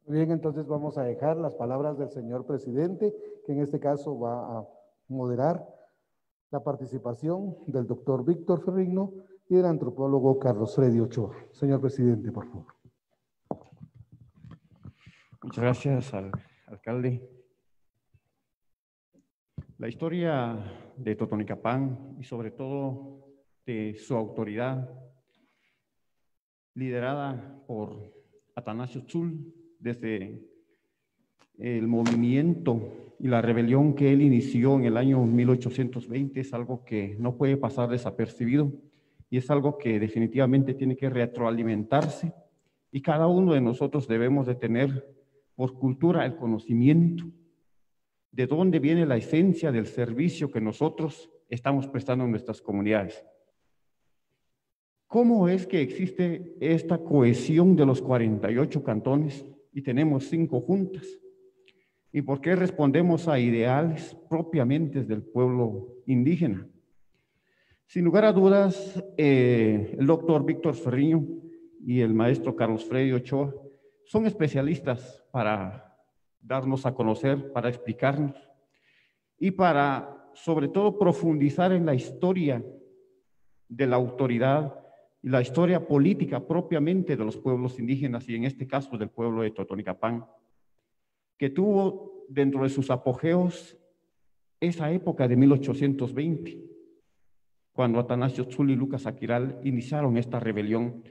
Muy bien, entonces vamos a dejar las palabras del señor presidente, que en este caso va a moderar la participación del doctor Víctor Ferrigno y del antropólogo Carlos Freddy Ochoa. Señor presidente, por favor. Muchas gracias al alcalde. La historia de Totonicapán y sobre todo de su autoridad, liderada por Atanasio Tzul, desde el movimiento y la rebelión que él inició en el año 1820, es algo que no puede pasar desapercibido y es algo que definitivamente tiene que retroalimentarse, y cada uno de nosotros debemos de tener por cultura el conocimiento de dónde viene la esencia del servicio que nosotros estamos prestando en nuestras comunidades. ¿Cómo es que existe esta cohesión de los 48 cantones y tenemos 5 juntas? ¿Y por qué respondemos a ideales propiamente del pueblo indígena? Sin lugar a dudas, el doctor Víctor Ferrigno y el maestro Carlos Freddy Ochoa son especialistas para darnos a conocer, para explicarnos y para, sobre todo, profundizar en la historia de la autoridad y la historia política propiamente de los pueblos indígenas, y en este caso del pueblo de Totonicapán, que tuvo dentro de sus apogeos esa época de 1820, cuando Atanasio Tzul y Lucas Aquiral iniciaron esta rebelión,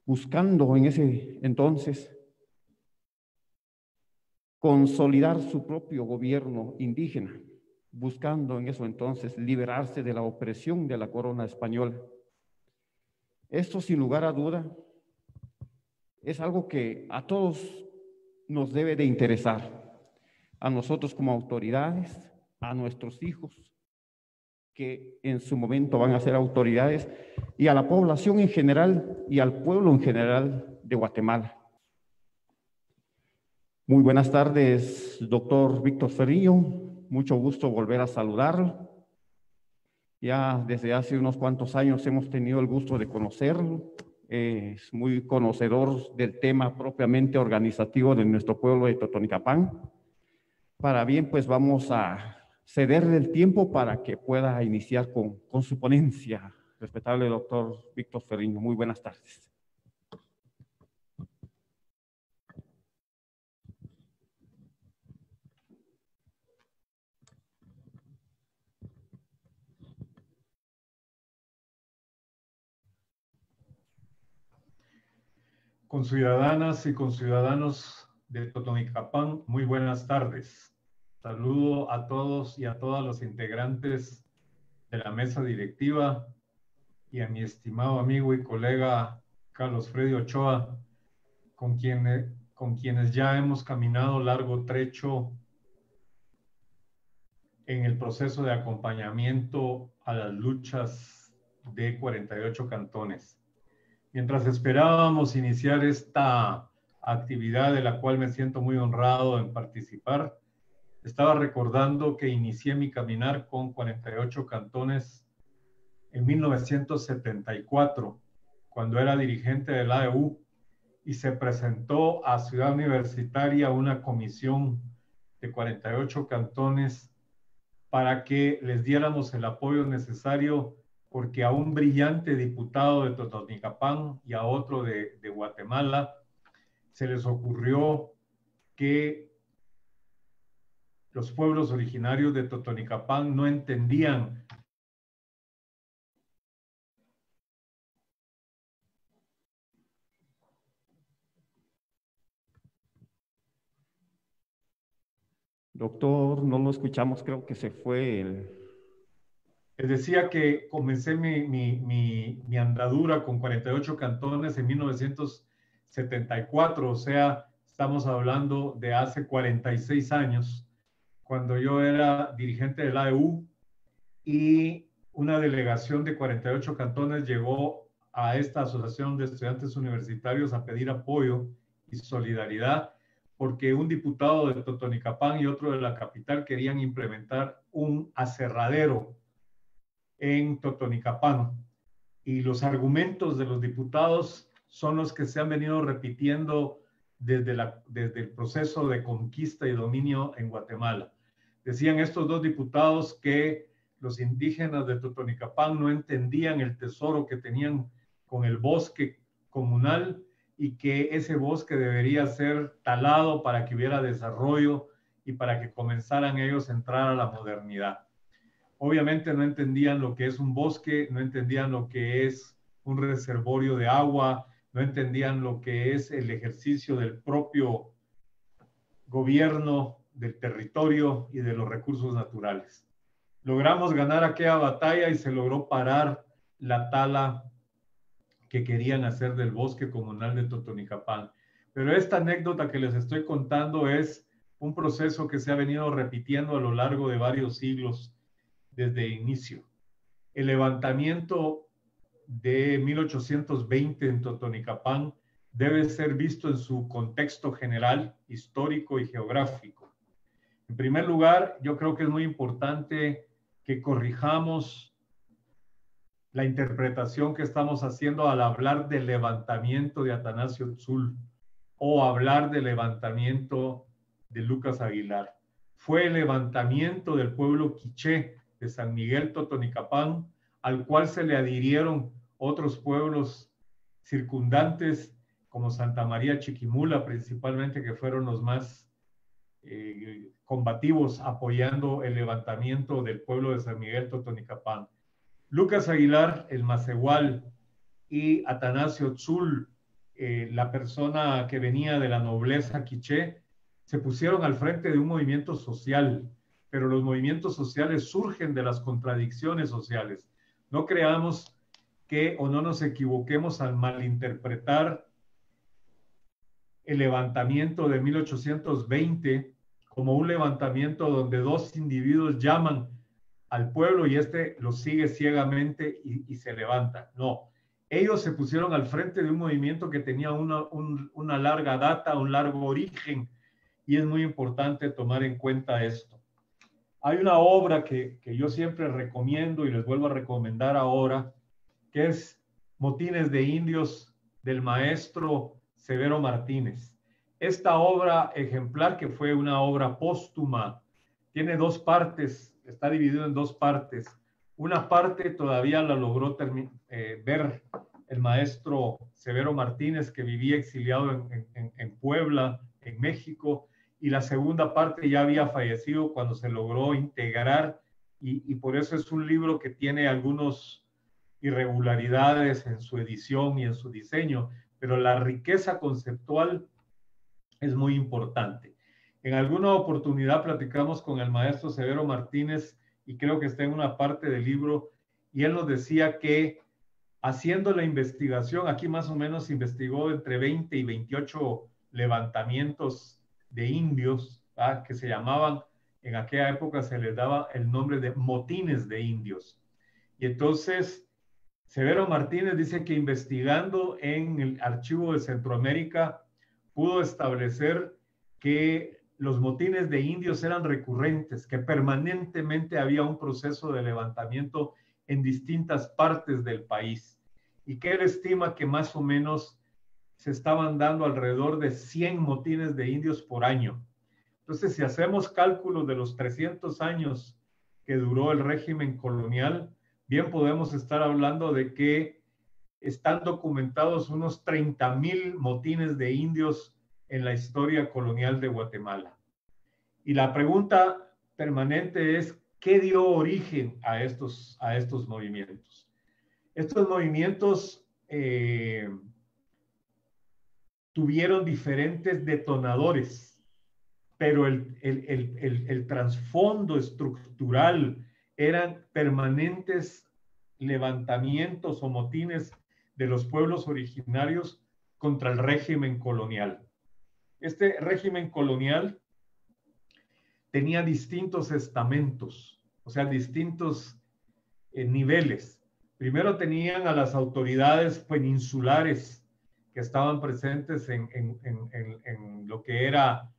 buscando en ese entonces consolidar su propio gobierno indígena, buscando en eso entonces liberarse de la opresión de la corona española. Esto, sin lugar a duda, es algo que a todos nos debe de interesar, a nosotros como autoridades, a nuestros hijos, que en su momento van a ser autoridades, y a la población en general y al pueblo en general de Guatemala. Muy buenas tardes, doctor Víctor Ferrigno. Mucho gusto volver a saludarlo. Ya desde hace unos cuantos años hemos tenido el gusto de conocerlo. Es muy conocedor del tema propiamente organizativo de nuestro pueblo de Totonicapán. Para bien, pues vamos a cederle el tiempo para que pueda iniciar con su ponencia. Respetable doctor Víctor Ferrigno, muy buenas tardes. Conciudadanas y conciudadanos de Totonicapán, muy buenas tardes. Saludo a todos y a todas los integrantes de la mesa directiva y a mi estimado amigo y colega Carlos Freddy Ochoa, con quienes ya hemos caminado largo trecho en el proceso de acompañamiento a las luchas de 48 cantones. Mientras esperábamos iniciar esta actividad de la cual me siento muy honrado en participar, estaba recordando que inicié mi caminar con 48 cantones en 1974, cuando era dirigente de la AEU, y se presentó a Ciudad Universitaria una comisión de 48 cantones para que les diéramos el apoyo necesario, porque a un brillante diputado de Totonicapán y a otro de Guatemala se les ocurrió que los pueblos originarios de Totonicapán no entendían Doctor, no lo escuchamos, creo que se fue el... Les decía que comencé mi andadura con 48 cantones en 1974, o sea, estamos hablando de hace 46 años, cuando yo era dirigente de la AEU, y una delegación de 48 cantones llegó a esta Asociación de Estudiantes Universitarios a pedir apoyo y solidaridad, porque un diputado de Totonicapán y otro de la capital querían implementar un aserradero en Totonicapán. Y los argumentos de los diputados son los que se han venido repitiendo desde el proceso de conquista y dominio en Guatemala. Decían estos dos diputados que los indígenas de Totonicapán no entendían el tesoro que tenían con el bosque comunal y que ese bosque debería ser talado para que hubiera desarrollo y para que comenzaran ellos a entrar a la modernidad. Obviamente no entendían lo que es un bosque, no entendían lo que es un reservorio de agua, no entendían lo que es el ejercicio del propio gobierno, del territorio y de los recursos naturales. Logramos ganar aquella batalla y se logró parar la tala que querían hacer del bosque comunal de Totonicapán. Pero esta anécdota que les estoy contando es un proceso que se ha venido repitiendo a lo largo de varios siglos desde el inicio. El levantamiento de 1820 en Totonicapán debe ser visto en su contexto general, histórico y geográfico. En primer lugar, yo creo que es muy importante que corrijamos la interpretación que estamos haciendo al hablar del levantamiento de Atanasio Tzul o hablar del levantamiento de Lucas Aguilar. Fue el levantamiento del pueblo quiché de San Miguel Totonicapán, al cual se le adhirieron otros pueblos circundantes como Santa María Chiquimula, principalmente, que fueron los más combativos apoyando el levantamiento del pueblo de San Miguel Totonicapán. Lucas Aguilar, el Macehual, y Atanasio Tzul, la persona que venía de la nobleza quiché, se pusieron al frente de un movimiento social, pero los movimientos sociales surgen de las contradicciones sociales. No creamos que o no nos equivoquemos al malinterpretar el levantamiento de 1820 como un levantamiento donde dos individuos llaman al pueblo y este lo sigue ciegamente y se levanta. No, ellos se pusieron al frente de un movimiento que tenía una larga data, un largo origen, y es muy importante tomar en cuenta esto. Hay una obra que yo siempre recomiendo y les vuelvo a recomendar ahora, que es Motines de Indios del maestro Severo Martínez. Esta obra ejemplar, que fue una obra póstuma, tiene dos partes, está dividido en dos partes. Una parte todavía la logró ver el maestro Severo Martínez, que vivía exiliado en Puebla, en México, y la segunda parte ya había fallecido cuando se logró integrar, y por eso es un libro que tiene algunos irregularidades en su edición y en su diseño, pero la riqueza conceptual es muy importante. En alguna oportunidad platicamos con el maestro Severo Martínez, y creo que está en una parte del libro, y él nos decía que haciendo la investigación, aquí más o menos investigó entre 20 y 28 levantamientos de indios, ¿verdad?, que se llamaban, en aquella época se les daba el nombre de motines de indios. Y entonces Severo Martínez dice que investigando en el archivo de Centroamérica pudo establecer que los motines de indios eran recurrentes, que permanentemente había un proceso de levantamiento en distintas partes del país, y que él estima que más o menos se estaban dando alrededor de 100 motines de indios por año. Entonces, si hacemos cálculos de los 300 años que duró el régimen colonial, bien podemos estar hablando de que están documentados unos 30,000 motines de indios en la historia colonial de Guatemala. Y la pregunta permanente es, ¿qué dio origen a estos movimientos? Estos movimientos tuvieron diferentes detonadores, pero el trasfondo estructural eran permanentes levantamientos o motines de los pueblos originarios contra el régimen colonial. Este régimen colonial tenía distintos estamentos, o sea, distintos niveles. Primero tenían a las autoridades peninsulares que estaban presentes en lo que era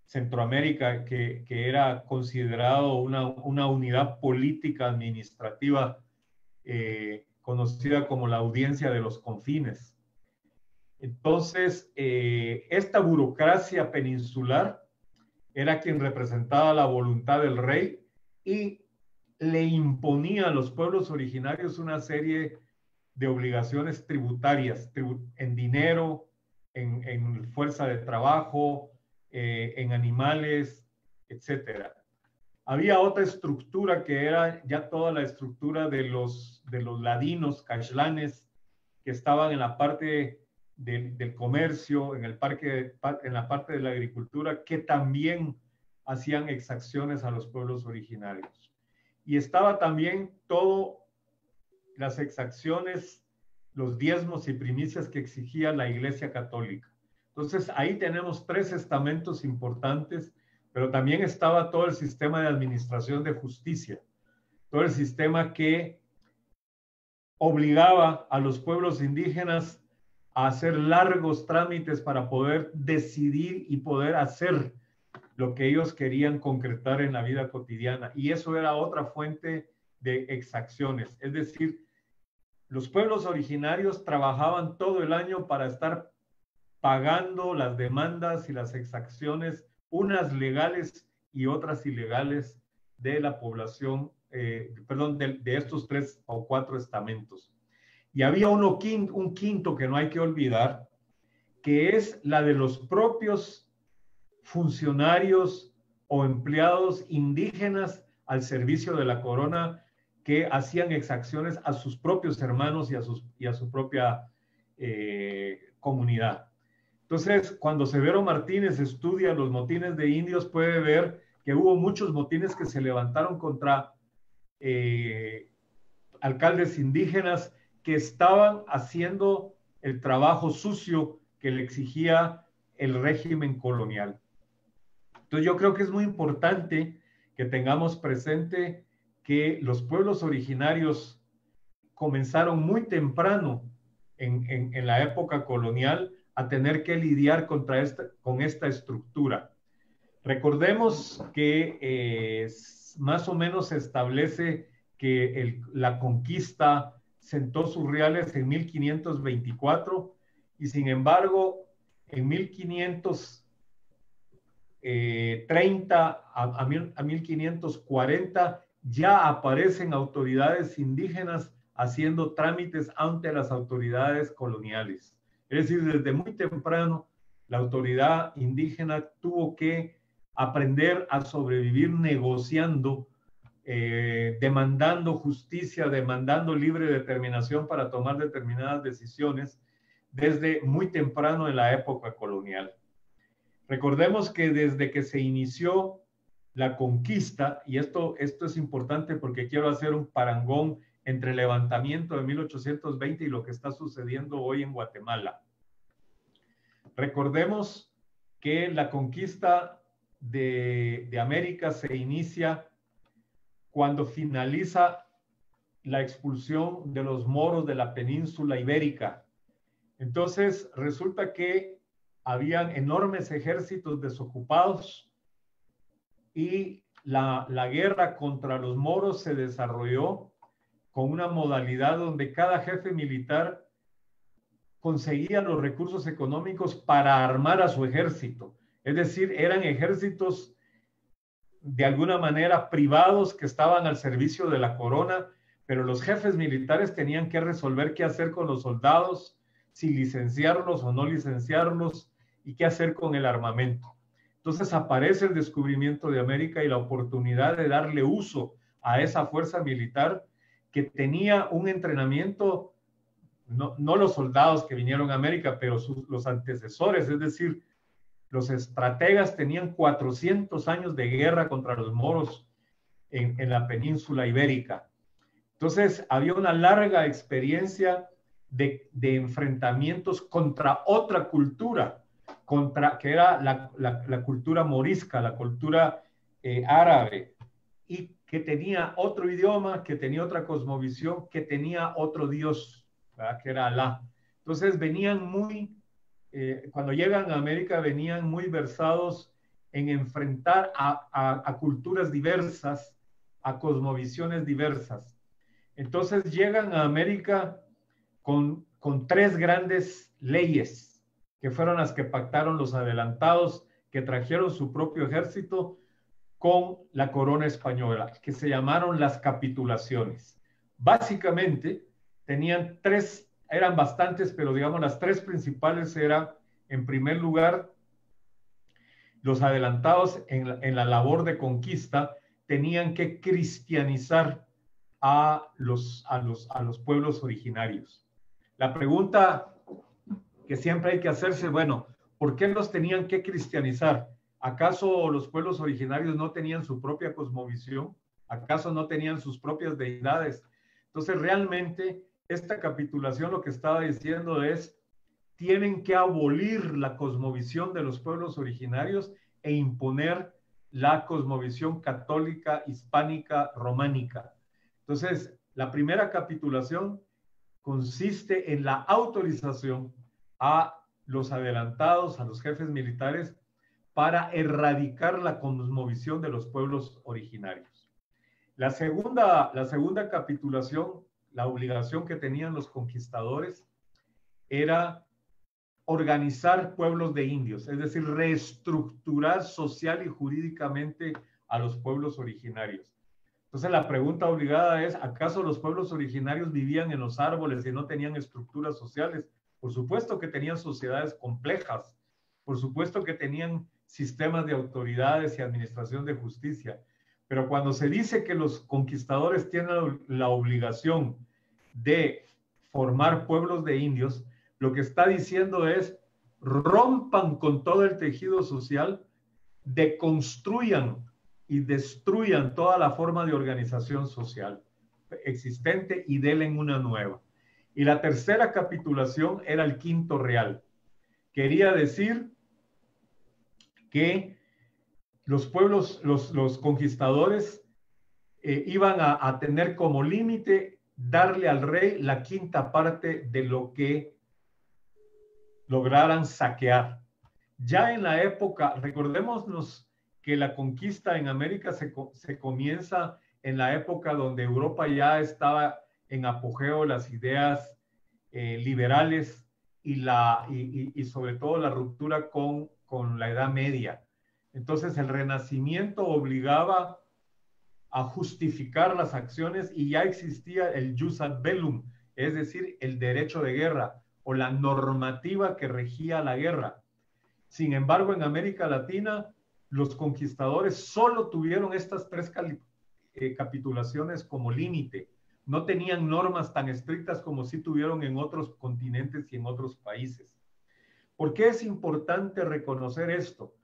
Centroamérica, que era considerado una unidad política administrativa conocida como la Audiencia de los Confines. Entonces, esta burocracia peninsular era quien representaba la voluntad del rey y le imponía a los pueblos originarios una serie de obligaciones tributarias, en dinero, en fuerza de trabajo, en animales, etcétera. Había otra estructura que era ya toda la estructura de los ladinos, cashlanes, que estaban en la parte del comercio, en la parte de la agricultura, que también hacían exacciones a los pueblos originarios. Y estaba también todo las exacciones, los diezmos y primicias que exigía la Iglesia Católica. Entonces, ahí tenemos 3 estamentos importantes, pero también estaba todo el sistema de administración de justicia, todo el sistema que obligaba a los pueblos indígenas a hacer largos trámites para poder decidir y poder hacer lo que ellos querían concretar en la vida cotidiana. Y eso era otra fuente de exacciones. Es decir, los pueblos originarios trabajaban todo el año para estar pagando las demandas y las exacciones, unas legales y otras ilegales, de la población, de estos 3 o 4 estamentos. Y había un quinto que no hay que olvidar, que es la de los propios funcionarios o empleados indígenas al servicio de la corona, que hacían exacciones a sus propios hermanos y a su propia comunidad. Entonces, cuando Severo Martínez estudia los motines de indios, puede ver que hubo muchos motines que se levantaron contra alcaldes indígenas que estaban haciendo el trabajo sucio que le exigía el régimen colonial. Entonces, yo creo que es muy importante que tengamos presente que los pueblos originarios comenzaron muy temprano en la época colonial a tener que lidiar con esta estructura. Recordemos que más o menos se establece que la conquista sentó sus reales en 1524 y sin embargo en 1530 a 1540 ya aparecen autoridades indígenas haciendo trámites ante las autoridades coloniales. Es decir, desde muy temprano la autoridad indígena tuvo que aprender a sobrevivir negociando, demandando justicia, demandando libre determinación para tomar determinadas decisiones desde muy temprano en la época colonial. Recordemos que desde que se inició la conquista, y esto es importante porque quiero hacer un parangón entre el levantamiento de 1820 y lo que está sucediendo hoy en Guatemala. Recordemos que la conquista de América se inicia cuando finaliza la expulsión de los moros de la península ibérica. Entonces, resulta que habían enormes ejércitos desocupados y la guerra contra los moros se desarrolló con una modalidad donde cada jefe militar conseguía los recursos económicos para armar a su ejército. Es decir, eran ejércitos de alguna manera privados que estaban al servicio de la corona, pero los jefes militares tenían que resolver qué hacer con los soldados, si licenciarlos o no licenciarlos, y qué hacer con el armamento. Entonces aparece el descubrimiento de América y la oportunidad de darle uso a esa fuerza militar que tenía un entrenamiento, no los soldados que vinieron a América, pero los antecesores, es decir, los estrategas tenían 400 años de guerra contra los moros en la península ibérica. Entonces había una larga experiencia de enfrentamientos contra otra cultura, que era la cultura morisca, la cultura árabe, y que tenía otro idioma, que tenía otra cosmovisión, que tenía otro Dios, ¿verdad? Que era Alá. Entonces venían cuando llegan a América, venían muy versados en enfrentar a culturas diversas, a cosmovisiones diversas. Entonces llegan a América con 3 grandes leyes. que fueron las que pactaron los adelantados, que trajeron su propio ejército con la corona española, que se llamaron las capitulaciones. Básicamente, tenían tres, eran bastantes, pero digamos las tres principales eran, en primer lugar, los adelantados en la labor de conquista tenían que cristianizar a los pueblos originarios. La pregunta que siempre hay que hacerse, bueno, ¿por qué los tenían que cristianizar? ¿Acaso los pueblos originarios no tenían su propia cosmovisión? ¿Acaso no tenían sus propias deidades? Entonces, realmente, esta capitulación lo que estaba diciendo es, tienen que abolir la cosmovisión de los pueblos originarios e imponer la cosmovisión católica, hispánica, románica. Entonces, la primera capitulación consiste en la autorización a los adelantados, a los jefes militares, para erradicar la cosmovisión de los pueblos originarios. La segunda capitulación, la obligación que tenían los conquistadores, era organizar pueblos de indios, es decir, reestructurar social y jurídicamente a los pueblos originarios. Entonces la pregunta obligada es, ¿acaso los pueblos originarios vivían en los árboles y no tenían estructuras sociales? Por supuesto que tenían sociedades complejas, por supuesto que tenían sistemas de autoridades y administración de justicia, pero cuando se dice que los conquistadores tienen la obligación de formar pueblos de indios, lo que está diciendo es, rompan con todo el tejido social, deconstruyan y destruyan toda la forma de organización social existente y denle una nueva. Y la tercera capitulación era el quinto real. Quería decir que los pueblos, los conquistadores iban a tener como límite darle al rey la quinta parte de lo que lograran saquear. Ya en la época, recordémonos que la conquista en América se comienza en la época donde Europa ya estaba en apogeo las ideas liberales y sobre todo la ruptura con la Edad Media. Entonces el Renacimiento obligaba a justificar las acciones y ya existía el jus ad bellum, es decir, el derecho de guerra o la normativa que regía la guerra. Sin embargo, en América Latina, los conquistadores solo tuvieron estas tres capitulaciones como límite. No tenían normas tan estrictas como sí tuvieron en otros continentes y en otros países. ¿Por qué es importante reconocer esto?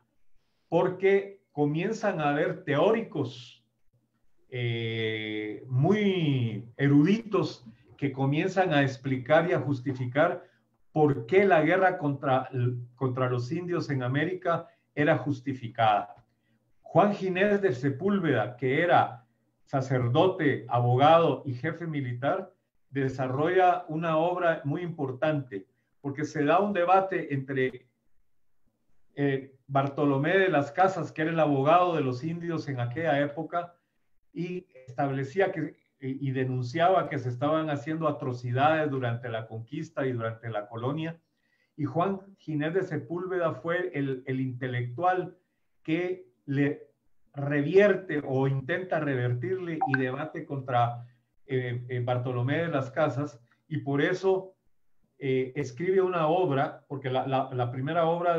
Porque comienzan a haber teóricos muy eruditos que comienzan a explicar y a justificar por qué la guerra contra los indios en América era justificada. Juan Ginés de Sepúlveda, que era sacerdote, abogado y jefe militar, desarrolla una obra muy importante, porque se da un debate entre Bartolomé de las Casas, que era el abogado de los indios en aquella época, y establecía y denunciaba que se estaban haciendo atrocidades durante la conquista y durante la colonia. Y Juan Ginés de Sepúlveda fue el intelectual que le revierte o intenta revertirle y debate contra Bartolomé de las Casas, y por eso escribe una obra, porque la primera obra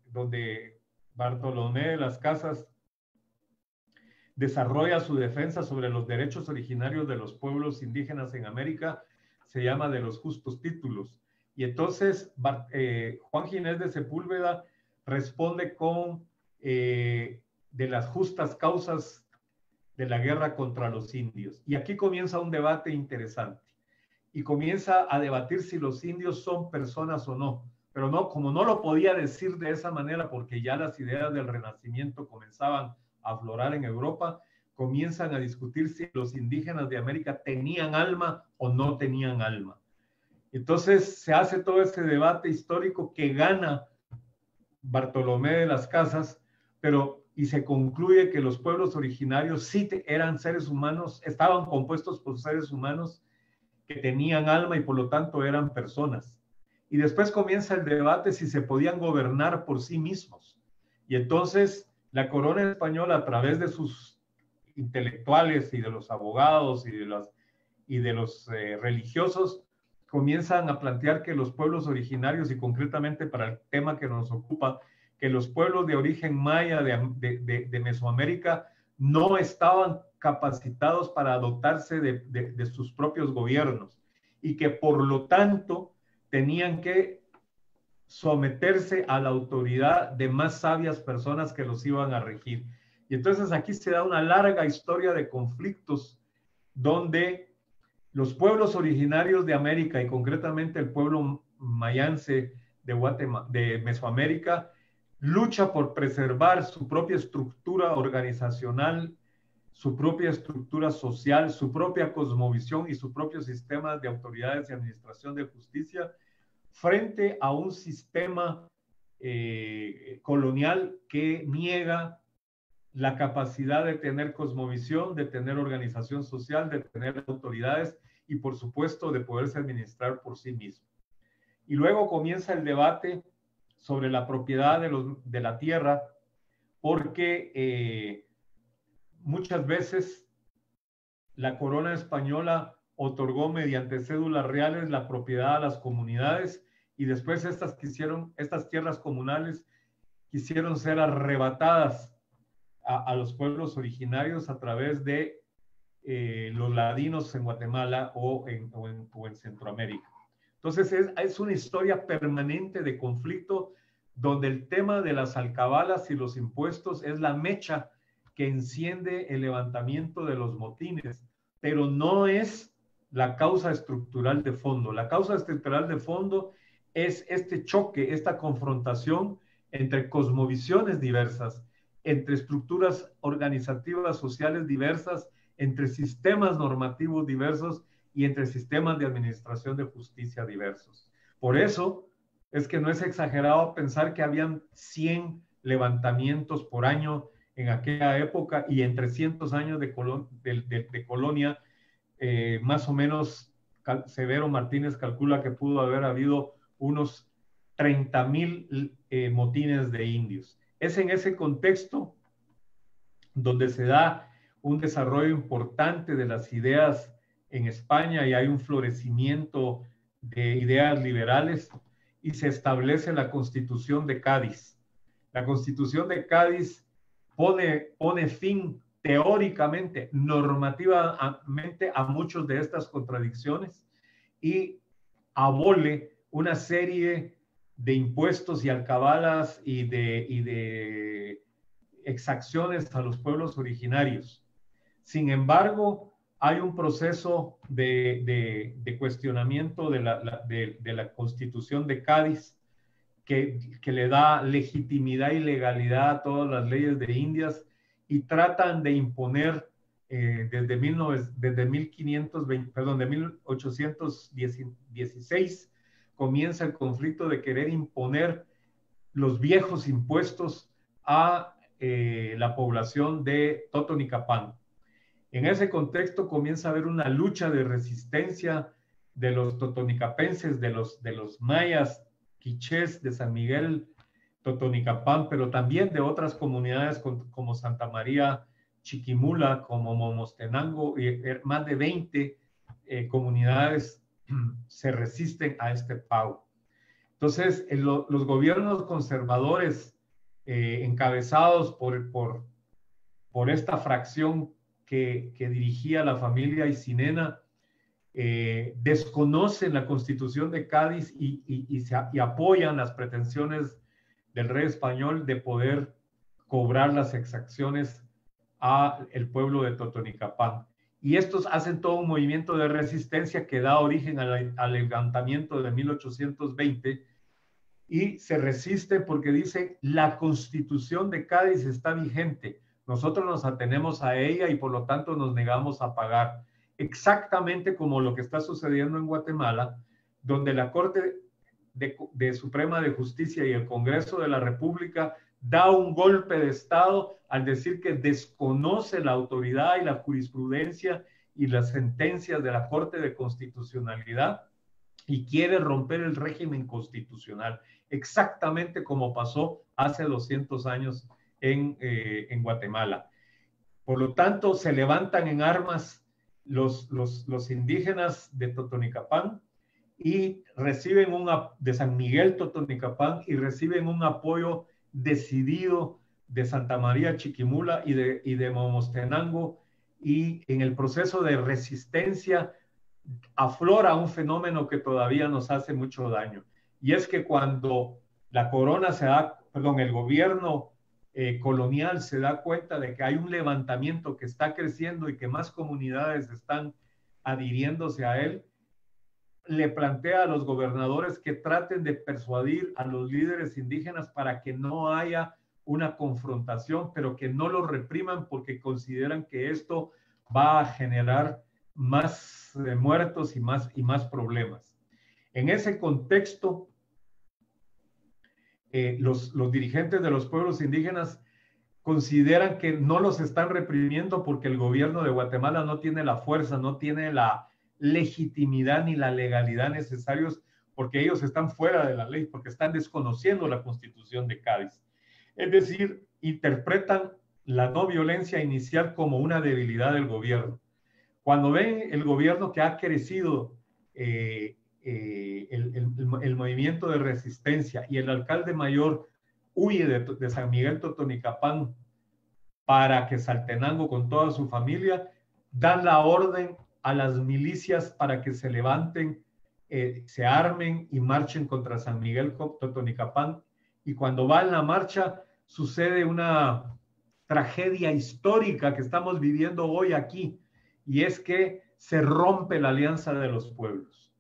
donde Bartolomé de las Casas desarrolla su defensa sobre los derechos originarios de los pueblos indígenas en América se llama De los Justos Títulos. Y entonces Juan Ginés de Sepúlveda responde con de las justas causas de la guerra contra los indios. Y aquí comienza un debate interesante. Y comienza a debatir si los indios son personas o no. Pero no, como no lo podía decir de esa manera porque ya las ideas del Renacimiento comenzaban a aflorar en Europa, comienzan a discutir si los indígenas de América tenían alma o no tenían alma. Entonces se hace todo este debate histórico que gana Bartolomé de las Casas, y se concluye que los pueblos originarios sí eran seres humanos, estaban compuestos por seres humanos que tenían alma y por lo tanto eran personas. y después comienza el debate si se podían gobernar por sí mismos. Y entonces la corona española, a través de sus intelectuales y de los abogados y de los religiosos, comienzan a plantear que los pueblos originarios, y concretamente para el tema que nos ocupa, que los pueblos de origen maya de Mesoamérica no estaban capacitados para dotarse de sus propios gobiernos y que por lo tanto tenían que someterse a la autoridad de más sabias personas que los iban a regir. Y entonces aquí se da una larga historia de conflictos donde los pueblos originarios de América y concretamente el pueblo mayense de Mesoamérica lucha por preservar su propia estructura organizacional, su propia estructura social, su propia cosmovisión y su propio sistema de autoridades y administración de justicia frente a un sistema colonial que niega la capacidad de tener cosmovisión, de tener organización social, de tener autoridades y, por supuesto, de poderse administrar por sí mismo. Y luego comienza el debate sobre la propiedad de la tierra, porque muchas veces la corona española otorgó mediante cédulas reales la propiedad a las comunidades y después estas tierras comunales quisieron ser arrebatadas a los pueblos originarios a través de los ladinos en Guatemala o en Centroamérica. Entonces es una historia permanente de conflicto donde el tema de las alcabalas y los impuestos es la mecha que enciende el levantamiento de los motines, pero no es la causa estructural de fondo. La causa estructural de fondo es este choque, esta confrontación entre cosmovisiones diversas, entre estructuras organizativas sociales diversas, entre sistemas normativos diversos y entre sistemas de administración de justicia diversos. Por eso es que no es exagerado pensar que habían 100 levantamientos por año en aquella época y en 300 años de colonia, más o menos Severo Martínez calcula que pudo haber habido unos 30,000 motines de indios. Es en ese contexto donde se da un desarrollo importante de las ideas en España y hay un florecimiento de ideas liberales y se establece la Constitución de Cádiz. La Constitución de Cádiz pone fin teóricamente, normativamente a muchas de estas contradicciones y abole una serie de impuestos y alcabalas y de exacciones a los pueblos originarios. Sin embargo, hay un proceso de cuestionamiento de la Constitución de Cádiz que le da legitimidad y legalidad a todas las leyes de Indias y tratan de imponer desde 1816 comienza el conflicto de querer imponer los viejos impuestos a la población de Totonicapán. En ese contexto comienza a haber una lucha de resistencia de los totonicapenses, de los mayas, quichés de San Miguel, Totonicapán, pero también de otras comunidades como Santa María, Chiquimula, como Momostenango, y más de 20 comunidades se resisten a este pago. Entonces, los gobiernos conservadores encabezados por esta fracción que dirigía la familia Aycinena, desconocen la Constitución de Cádiz y apoyan las pretensiones del rey español de poder cobrar las exacciones al pueblo de Totonicapán. Y estos hacen todo un movimiento de resistencia que da origen al levantamiento de 1820 y se resiste porque dice la Constitución de Cádiz está vigente, nosotros nos atenemos a ella y por lo tanto nos negamos a pagar. Exactamente como lo que está sucediendo en Guatemala, donde la Corte de Suprema de Justicia y el Congreso de la República da un golpe de Estado al decir que desconoce la autoridad y la jurisprudencia y las sentencias de la Corte de Constitucionalidad y quiere romper el régimen constitucional, exactamente como pasó hace 200 años en Guatemala. Por lo tanto, se levantan en armas los indígenas de Totonicapán y reciben de San Miguel Totonicapán, y reciben un apoyo decidido de Santa María Chiquimula y de Momostenango, y en el proceso de resistencia aflora un fenómeno que todavía nos hace mucho daño, y es que cuando la corona el gobierno colonial se da cuenta de que hay un levantamiento que está creciendo y que más comunidades están adhiriéndose a él, le plantea a los gobernadores que traten de persuadir a los líderes indígenas para que no haya una confrontación, pero que no lo repriman, porque consideran que esto va a generar más muertos y más problemas. En ese contexto, los dirigentes de los pueblos indígenas consideran que no los están reprimiendo porque el gobierno de Guatemala no tiene la fuerza, no tiene la legitimidad ni la legalidad necesarios, porque ellos están fuera de la ley, porque están desconociendo la Constitución de Cádiz. Es decir, interpretan la no violencia inicial como una debilidad del gobierno. Cuando ven el gobierno que ha crecido el movimiento de resistencia, y el alcalde mayor huye de San Miguel Totonicapán para que Saltenango con toda su familia, dan la orden a las milicias para que se levanten, se armen y marchen contra San Miguel Totonicapán. Y cuando va en la marcha sucede una tragedia histórica que estamos viviendo hoy aquí, y es que se rompe la alianza de los pueblos,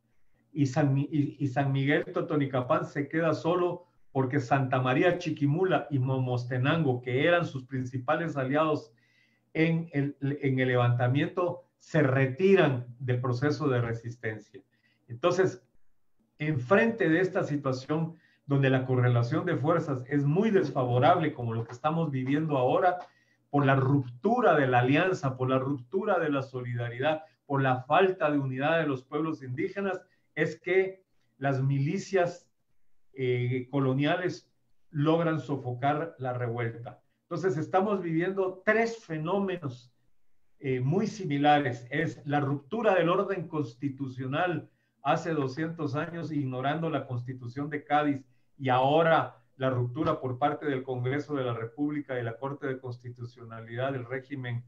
y San Miguel Totonicapán se queda solo, porque Santa María Chiquimula y Momostenango, que eran sus principales aliados en el levantamiento, se retiran del proceso de resistencia. Entonces, enfrente de esta situación donde la correlación de fuerzas es muy desfavorable, como lo que estamos viviendo ahora, por la ruptura de la alianza, por la ruptura de la solidaridad, por la falta de unidad de los pueblos indígenas, es que las milicias coloniales logran sofocar la revuelta. Entonces estamos viviendo tres fenómenos muy similares. Es la ruptura del orden constitucional hace 200 años, ignorando la Constitución de Cádiz, y ahora la ruptura por parte del Congreso de la República y la Corte de Constitucionalidad del régimen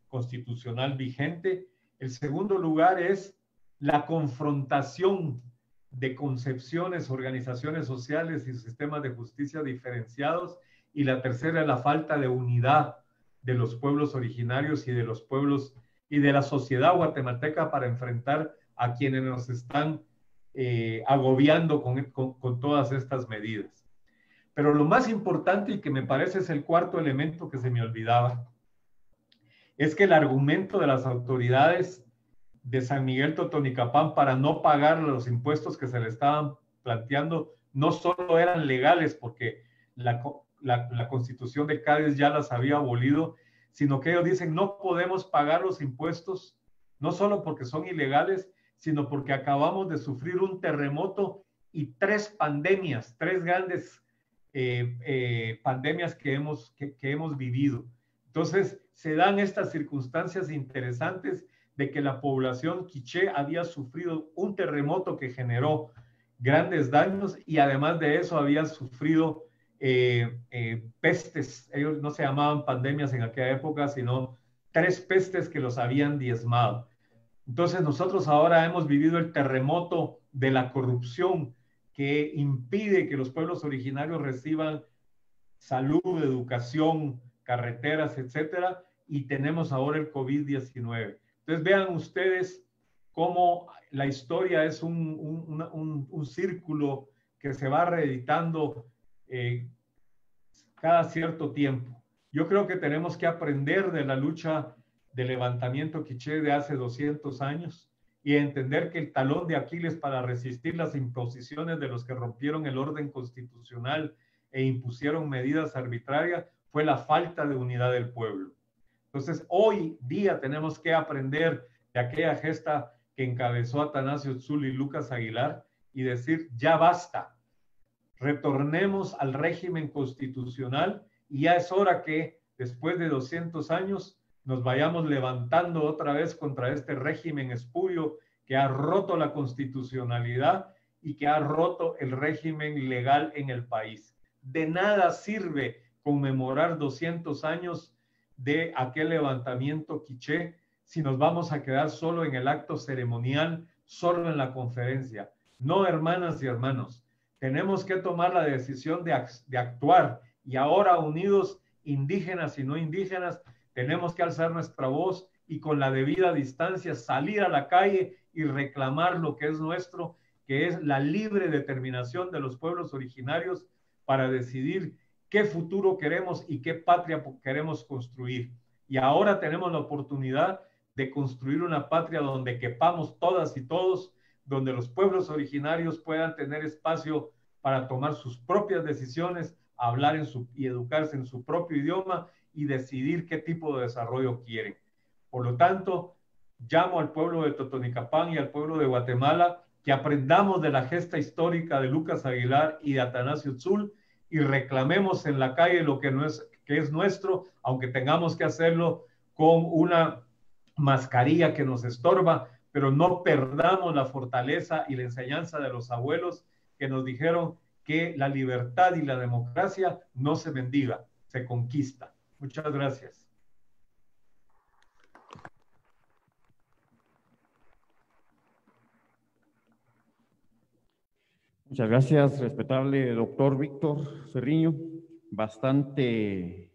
constitucional vigente. El segundo lugar es la confrontación de concepciones, organizaciones sociales y sistemas de justicia diferenciados. Y la tercera es la falta de unidad de los pueblos originarios y de los pueblos y de la sociedad guatemalteca para enfrentar a quienes nos están agobiando con todas estas medidas. Pero lo más importante, y que me parece es el cuarto elemento que se me olvidaba, es que el argumento de las autoridades de San Miguel Totonicapán para no pagar los impuestos que se le estaban planteando no solo eran legales, porque la Constitución de Cádiz ya las había abolido, sino que ellos dicen no podemos pagar los impuestos, no solo porque son ilegales, sino porque acabamos de sufrir un terremoto y tres pandemias, tres grandes pandemias que hemos vivido. Entonces se dan estas circunstancias interesantes de que la población quiché había sufrido un terremoto que generó grandes daños, y además de eso había sufrido pestes. Ellos no se llamaban pandemias en aquella época, sino tres pestes que los habían diezmado. Entonces nosotros ahora hemos vivido el terremoto de la corrupción, que impide que los pueblos originarios reciban salud, educación, carreteras, etcétera, y tenemos ahora el COVID-19. Entonces vean ustedes cómo la historia es un círculo que se va reeditando cada cierto tiempo. Yo creo que tenemos que aprender de la lucha de levantamiento quiché de hace 200 años y entender que el talón de Aquiles para resistir las imposiciones de los que rompieron el orden constitucional e impusieron medidas arbitrarias fue la falta de unidad del pueblo. Entonces, hoy día tenemos que aprender de aquella gesta que encabezó Atanasio Tzul y Lucas Aguilar y decir, ya basta, retornemos al régimen constitucional y ya es hora que después de 200 años nos vayamos levantando otra vez contra este régimen espurio que ha roto la constitucionalidad y que ha roto el régimen legal en el país. De nada sirve conmemorar 200 años de aquel levantamiento quiché si nos vamos a quedar solo en el acto ceremonial, solo en la conferencia. No, hermanas y hermanos, tenemos que tomar la decisión de actuar y ahora unidos, indígenas y no indígenas, tenemos que alzar nuestra voz y con la debida distancia salir a la calle y reclamar lo que es nuestro, que es la libre determinación de los pueblos originarios para decidir qué futuro queremos y qué patria queremos construir. Y ahora tenemos la oportunidad de construir una patria donde quepamos todas y todos, donde los pueblos originarios puedan tener espacio para tomar sus propias decisiones, hablar y educarse en su propio idioma y decidir qué tipo de desarrollo quieren. Por lo tanto, llamo al pueblo de Totonicapán y al pueblo de Guatemala que aprendamos de la gesta histórica de Lucas Aguilar y de Atanasio Tzul y reclamemos en la calle lo que es nuestro, aunque tengamos que hacerlo con una mascarilla que nos estorba, pero no perdamos la fortaleza y la enseñanza de los abuelos que nos dijeron que la libertad y la democracia no se mendiga, se conquista. Muchas gracias. Muchas gracias, respetable doctor Víctor Ferriño. Bastante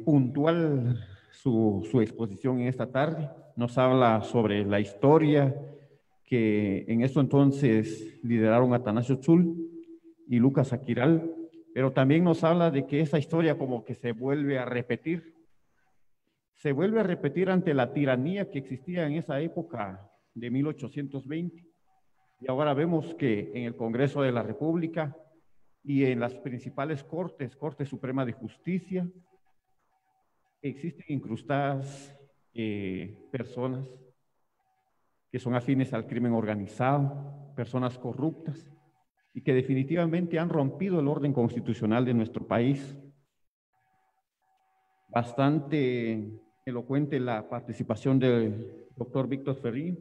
puntual su exposición en esta tarde. Nos habla sobre la historia que en eso entonces lideraron Atanasio Tzul y Lucas Aguilar, pero también nos habla de que esa historia como que se vuelve a repetir. Se vuelve a repetir ante la tiranía que existía en esa época de 1820. Y ahora vemos que en el Congreso de la República y en las principales cortes, Corte Suprema de Justicia, existen incrustadas personas que son afines al crimen organizado, personas corruptas y que definitivamente han rompido el orden constitucional de nuestro país. Bastante elocuente la participación del doctor Víctor Ferriño.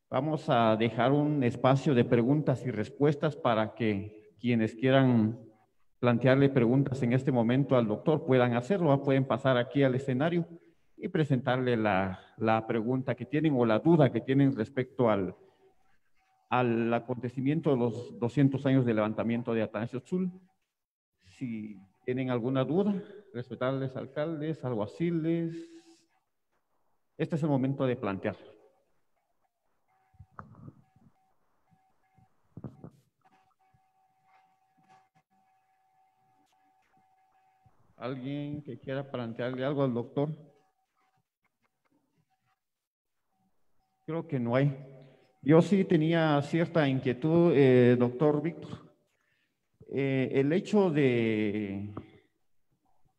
Vamos a dejar un espacio de preguntas y respuestas para que quienes quieran plantearle preguntas en este momento al doctor puedan hacerlo, pueden pasar aquí al escenario y presentarle la pregunta que tienen o la duda que tienen respecto al acontecimiento de los 200 años de levantamiento de Atanasio Tzul. Si tienen alguna duda, respetables alcaldes, alguaciles, este es el momento de plantear. ¿Alguien que quiera plantearle algo al doctor? Creo que no hay. Yo sí tenía cierta inquietud, doctor Víctor. El hecho de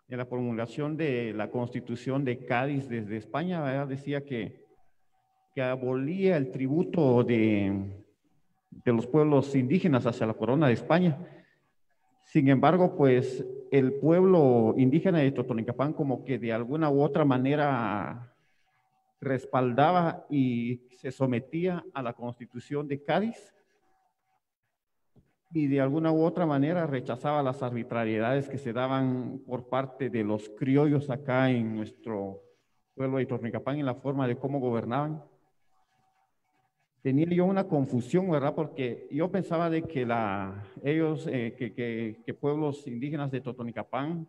la promulgación de la Constitución de Cádiz desde España, ¿verdad? Decía que abolía el tributo de los pueblos indígenas hacia la corona de España. Sin embargo, pues el pueblo indígena de Totonicapán como que de alguna u otra manera respaldaba y se sometía a la Constitución de Cádiz y de alguna u otra manera rechazaba las arbitrariedades que se daban por parte de los criollos acá en nuestro pueblo de Totonicapán en la forma de cómo gobernaban. Tenía yo una confusión, ¿verdad? Porque yo pensaba de que que pueblos indígenas de Totonicapán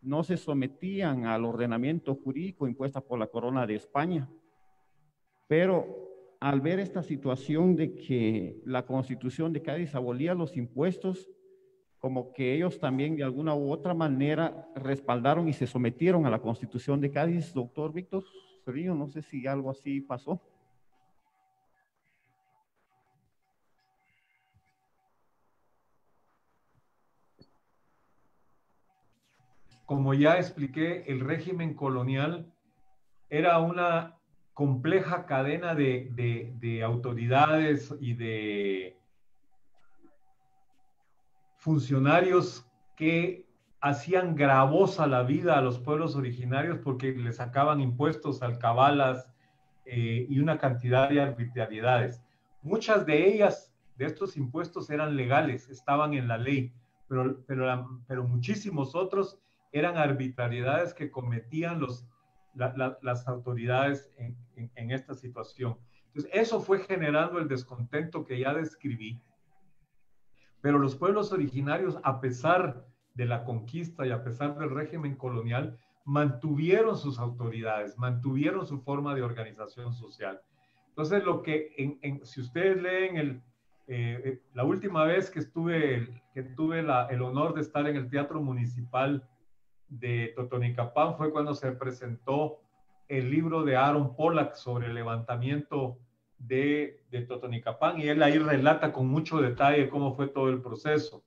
no se sometían al ordenamiento jurídico impuesta por la corona de España. Pero al ver esta situación de que la Constitución de Cádiz abolía los impuestos, como que ellos también de alguna u otra manera respaldaron y se sometieron a la Constitución de Cádiz, doctor Víctor Ferriño, no sé si algo así pasó. Como ya expliqué, el régimen colonial era una compleja cadena de autoridades y de funcionarios que hacían gravosa la vida a los pueblos originarios porque les sacaban impuestos, alcabalas y una cantidad de arbitrariedades. Muchas de ellas, de estos impuestos, eran legales, estaban en la ley, pero muchísimos otros eran arbitrariedades que cometían las autoridades en esta situación. Entonces, eso fue generando el descontento que ya describí. Pero los pueblos originarios, a pesar de la conquista y a pesar del régimen colonial, mantuvieron sus autoridades, mantuvieron su forma de organización social. Entonces, si ustedes leen la última vez que tuve el honor de estar en el Teatro Municipal de Totonicapán fue cuando se presentó el libro de Aaron Pollack sobre el levantamiento de Totonicapán, y él ahí relata con mucho detalle cómo fue todo el proceso.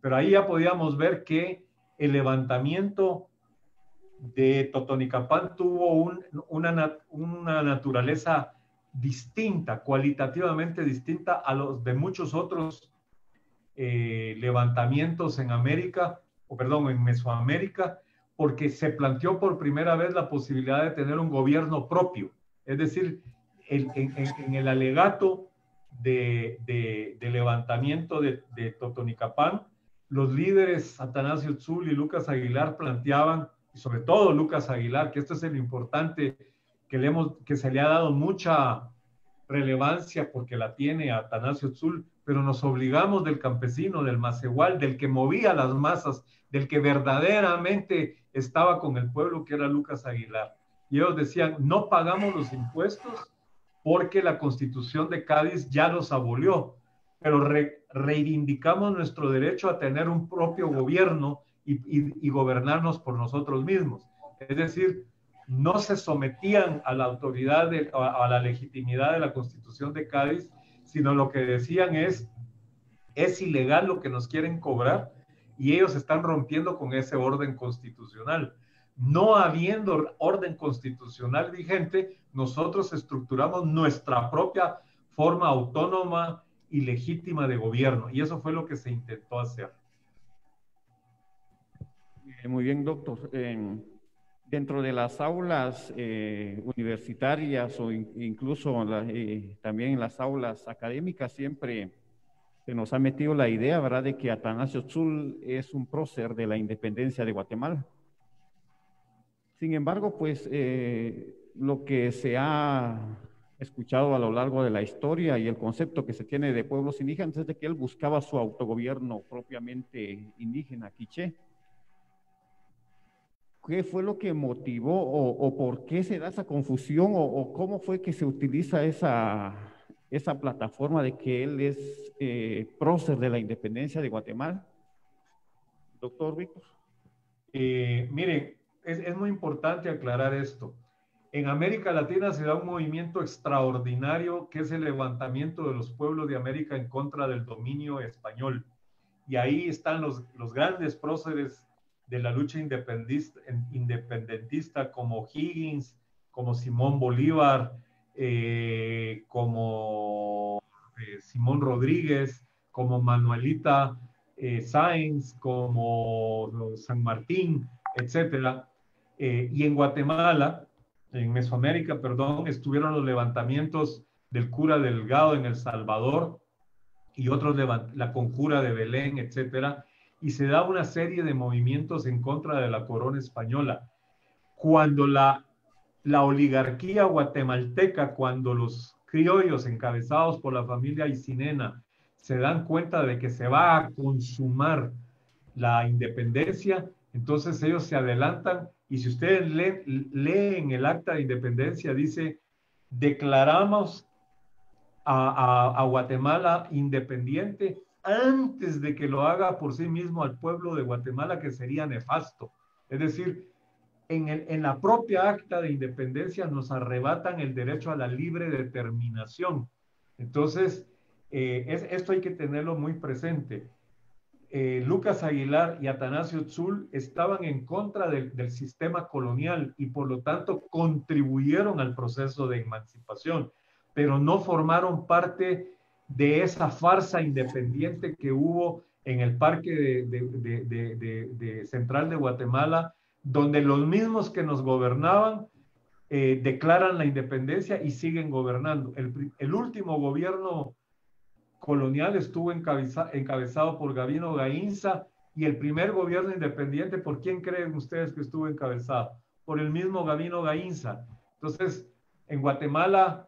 Pero ahí ya podíamos ver que el levantamiento de Totonicapán tuvo una naturaleza distinta, cualitativamente distinta a los de muchos otros levantamientos en en Mesoamérica, porque se planteó por primera vez la posibilidad de tener un gobierno propio. Es decir, en el alegato de levantamiento de Totonicapán, los líderes Atanasio Tzul y Lucas Aguilar planteaban, y sobre todo Lucas Aguilar, que esto es lo importante, que se le ha dado mucha relevancia porque la tiene Atanasio Tzul, pero nos obligamos del campesino, del macehual, del que movía las masas, del que verdaderamente estaba con el pueblo, que era Lucas Aguilar. Y ellos decían, no pagamos los impuestos porque la Constitución de Cádiz ya los abolió, pero reivindicamos nuestro derecho a tener un propio gobierno y gobernarnos por nosotros mismos. Es decir, no se sometían a la autoridad, a la legitimidad de la Constitución de Cádiz, sino lo que decían es ilegal lo que nos quieren cobrar y ellos están rompiendo con ese orden constitucional. No habiendo orden constitucional vigente, nosotros estructuramos nuestra propia forma autónoma y legítima de gobierno, y eso fue lo que se intentó hacer. Muy bien, doctor. Dentro de las aulas universitarias o incluso también en las aulas académicas siempre se nos ha metido la idea, ¿verdad?, de que Atanasio Tzul es un prócer de la independencia de Guatemala. Sin embargo, pues lo que se ha escuchado a lo largo de la historia y el concepto que se tiene de pueblos indígenas es de que él buscaba su autogobierno propiamente indígena, quiché. ¿Qué fue lo que motivó o por qué se da esa confusión o cómo fue que se utiliza esa plataforma de que él es prócer de la independencia de Guatemala? Doctor Víctor. Miren, es muy importante aclarar esto. En América Latina se da un movimiento extraordinario que es el levantamiento de los pueblos de América en contra del dominio español. Y ahí están los grandes próceres de la lucha independentista como Higgins, como Simón Bolívar, como Simón Rodríguez, como Manuelita Sáenz, como San Martín, etcétera. Y en Guatemala, en Mesoamérica, perdón, estuvieron los levantamientos del cura Delgado en El Salvador y otros, la conjura de Belén, etcétera. Y se da una serie de movimientos en contra de la corona española. Cuando la oligarquía guatemalteca, cuando los criollos encabezados por la familia Aycinena se dan cuenta de que se va a consumar la independencia, entonces ellos se adelantan, y si ustedes leen el acta de independencia, dice, declaramos a Guatemala independiente antes de que lo haga por sí mismo al pueblo de Guatemala, que sería nefasto. Es decir, en la propia acta de independencia nos arrebatan el derecho a la libre determinación. Entonces, esto hay que tenerlo muy presente. Lucas Aguilar y Atanasio Tzul estaban en contra del sistema colonial y por lo tanto contribuyeron al proceso de emancipación, pero no formaron parte de esa farsa independiente que hubo en el Parque Central de Guatemala, donde los mismos que nos gobernaban declaran la independencia y siguen gobernando. El último gobierno colonial estuvo encabezado por Gavino Gainza, y el primer gobierno independiente, ¿por quién creen ustedes que estuvo encabezado? Por el mismo Gavino Gainza. Entonces, en Guatemala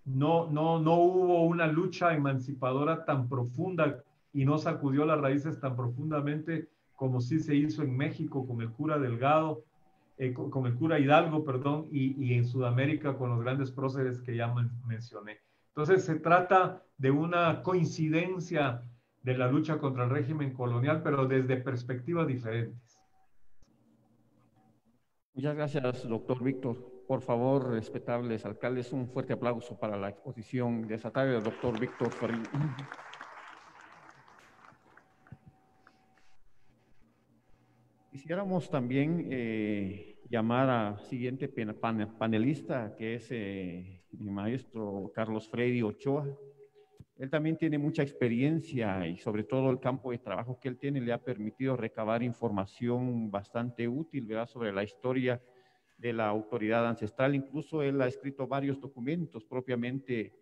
no hubo una lucha emancipadora tan profunda y no sacudió las raíces tan profundamente como sí se hizo en México con el cura Delgado, con el cura Hidalgo, perdón, y en Sudamérica con los grandes próceres que ya mencioné. Entonces se trata de una coincidencia de la lucha contra el régimen colonial, pero desde perspectivas diferentes. Muchas gracias, doctor Víctor. Por favor, respetables alcaldes, un fuerte aplauso para la exposición de esta tarde del doctor Víctor Ferrín. Quisiéramos también llamar a siguiente panelista, que es mi maestro Carlos Freddy Ochoa. Él también tiene mucha experiencia y sobre todo el campo de trabajo que él tiene le ha permitido recabar información bastante útil, ¿verdad?, sobre la historia de la autoridad ancestral. Incluso él ha escrito varios documentos propiamente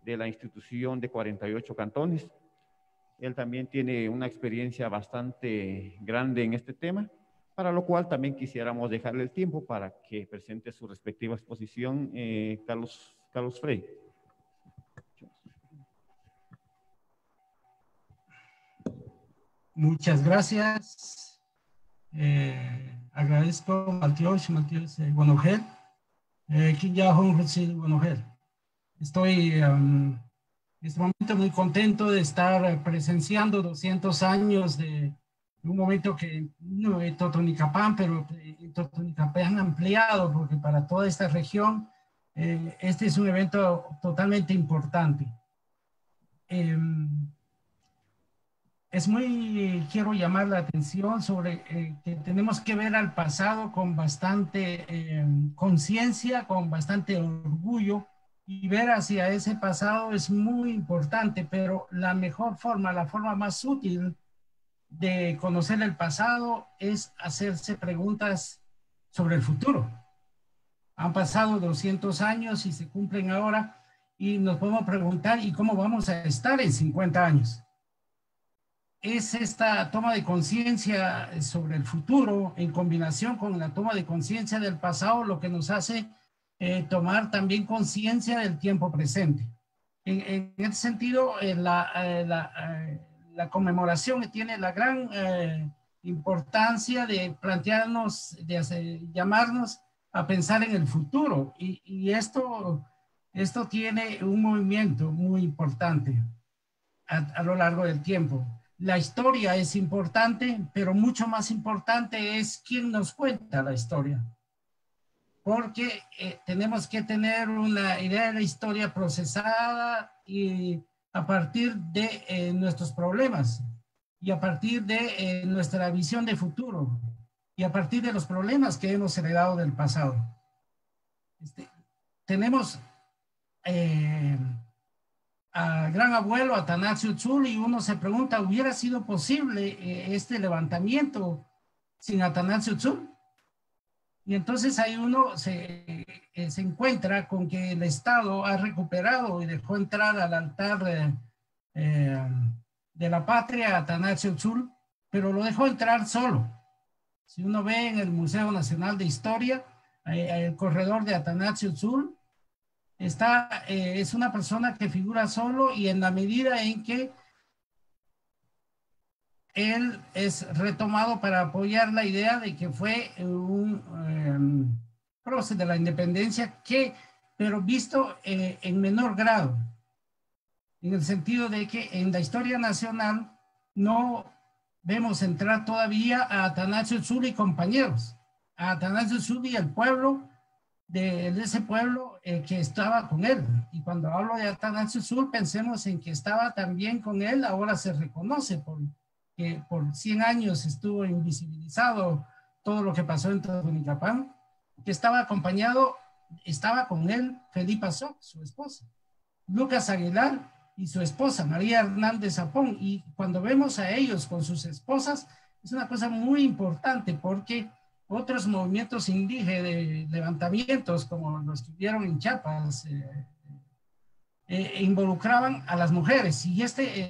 de la institución de 48 cantones. Él también tiene una experiencia bastante grande en este tema, para lo cual también quisiéramos dejarle el tiempo para que presente su respectiva exposición. Carlos Frey. Muchas gracias. Agradezco a Matías Guanogel, quien ya Guanogel. Estoy en este momento muy contento de estar presenciando 200 años de un momento que no es Totonicapán, pero Totonicapán ampliado, porque para toda esta región este es un evento totalmente importante. Quiero llamar la atención sobre que tenemos que ver al pasado con bastante conciencia, con bastante orgullo, y ver hacia ese pasado es muy importante, pero la mejor forma, la forma más útil de conocer el pasado es hacerse preguntas sobre el futuro. Han pasado 200 años y se cumplen ahora, y nos podemos preguntar, ¿y cómo vamos a estar en 50 años? Es esta toma de conciencia sobre el futuro en combinación con la toma de conciencia del pasado lo que nos hace tomar también conciencia del tiempo presente. En ese sentido, la conmemoración tiene la gran importancia de plantearnos, llamarnos a pensar en el futuro, y esto tiene un movimiento muy importante a lo largo del tiempo. La historia es importante, pero mucho más importante es quién nos cuenta la historia. Porque tenemos que tener una idea de la historia procesada y a partir de nuestros problemas, y a partir de nuestra visión de futuro, y a partir de los problemas que hemos heredado del pasado. Tenemos a gran abuelo Atanasio Tzul, y uno se pregunta, ¿hubiera sido posible este levantamiento sin Atanasio Tzul? Y entonces ahí uno se encuentra con que el Estado ha recuperado y dejó entrar al altar de la patria a Atanasio Tzul, pero lo dejó entrar solo. Si uno ve en el Museo Nacional de Historia, el corredor de Atanasio Tzul, es una persona que figura solo, y en la medida en que él es retomado para apoyar la idea de que fue un prócer de la independencia, pero visto en menor grado, en el sentido de que en la historia nacional no vemos entrar todavía a Atanasio Tzul y compañeros, a Atanasio Tzul y el pueblo de ese pueblo que estaba con él. Y cuando hablo de Atanasio Sur, pensemos en que estaba también con él, ahora se reconoce porque por 100 años estuvo invisibilizado todo lo que pasó en Totonicapán, que estaba acompañado, estaba con él Felipa Soc, su esposa, Lucas Aguilar y su esposa, María Hernández Zapón. Y cuando vemos a ellos con sus esposas, es una cosa muy importante porque otros movimientos indígenas, de levantamientos como los que hubieron en Chiapas, involucraban a las mujeres. Y esta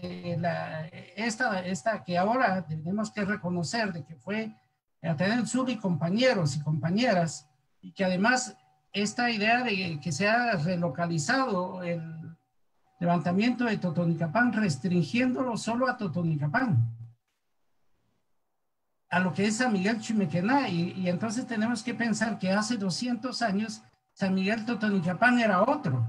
que ahora tenemos que reconocer de que fue Ateneo Sur y compañeros y compañeras, y que además esta idea de que se ha relocalizado el levantamiento de Totonicapán, restringiéndolo solo a Totonicapán, a lo que es San Miguel Chimequená, y entonces tenemos que pensar que hace 200 años San Miguel Totonicapán era otro.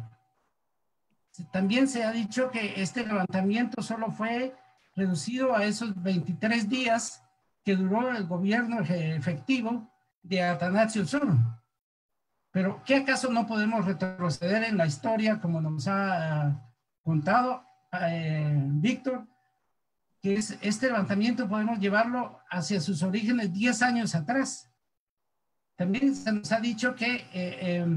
También se ha dicho que este levantamiento solo fue reducido a esos 23 días que duró el gobierno efectivo de Atanasio Sur. Pero ¿qué acaso no podemos retroceder en la historia como nos ha contado Víctor? Que es este levantamiento podemos llevarlo hacia sus orígenes 10 años atrás. También se nos ha dicho que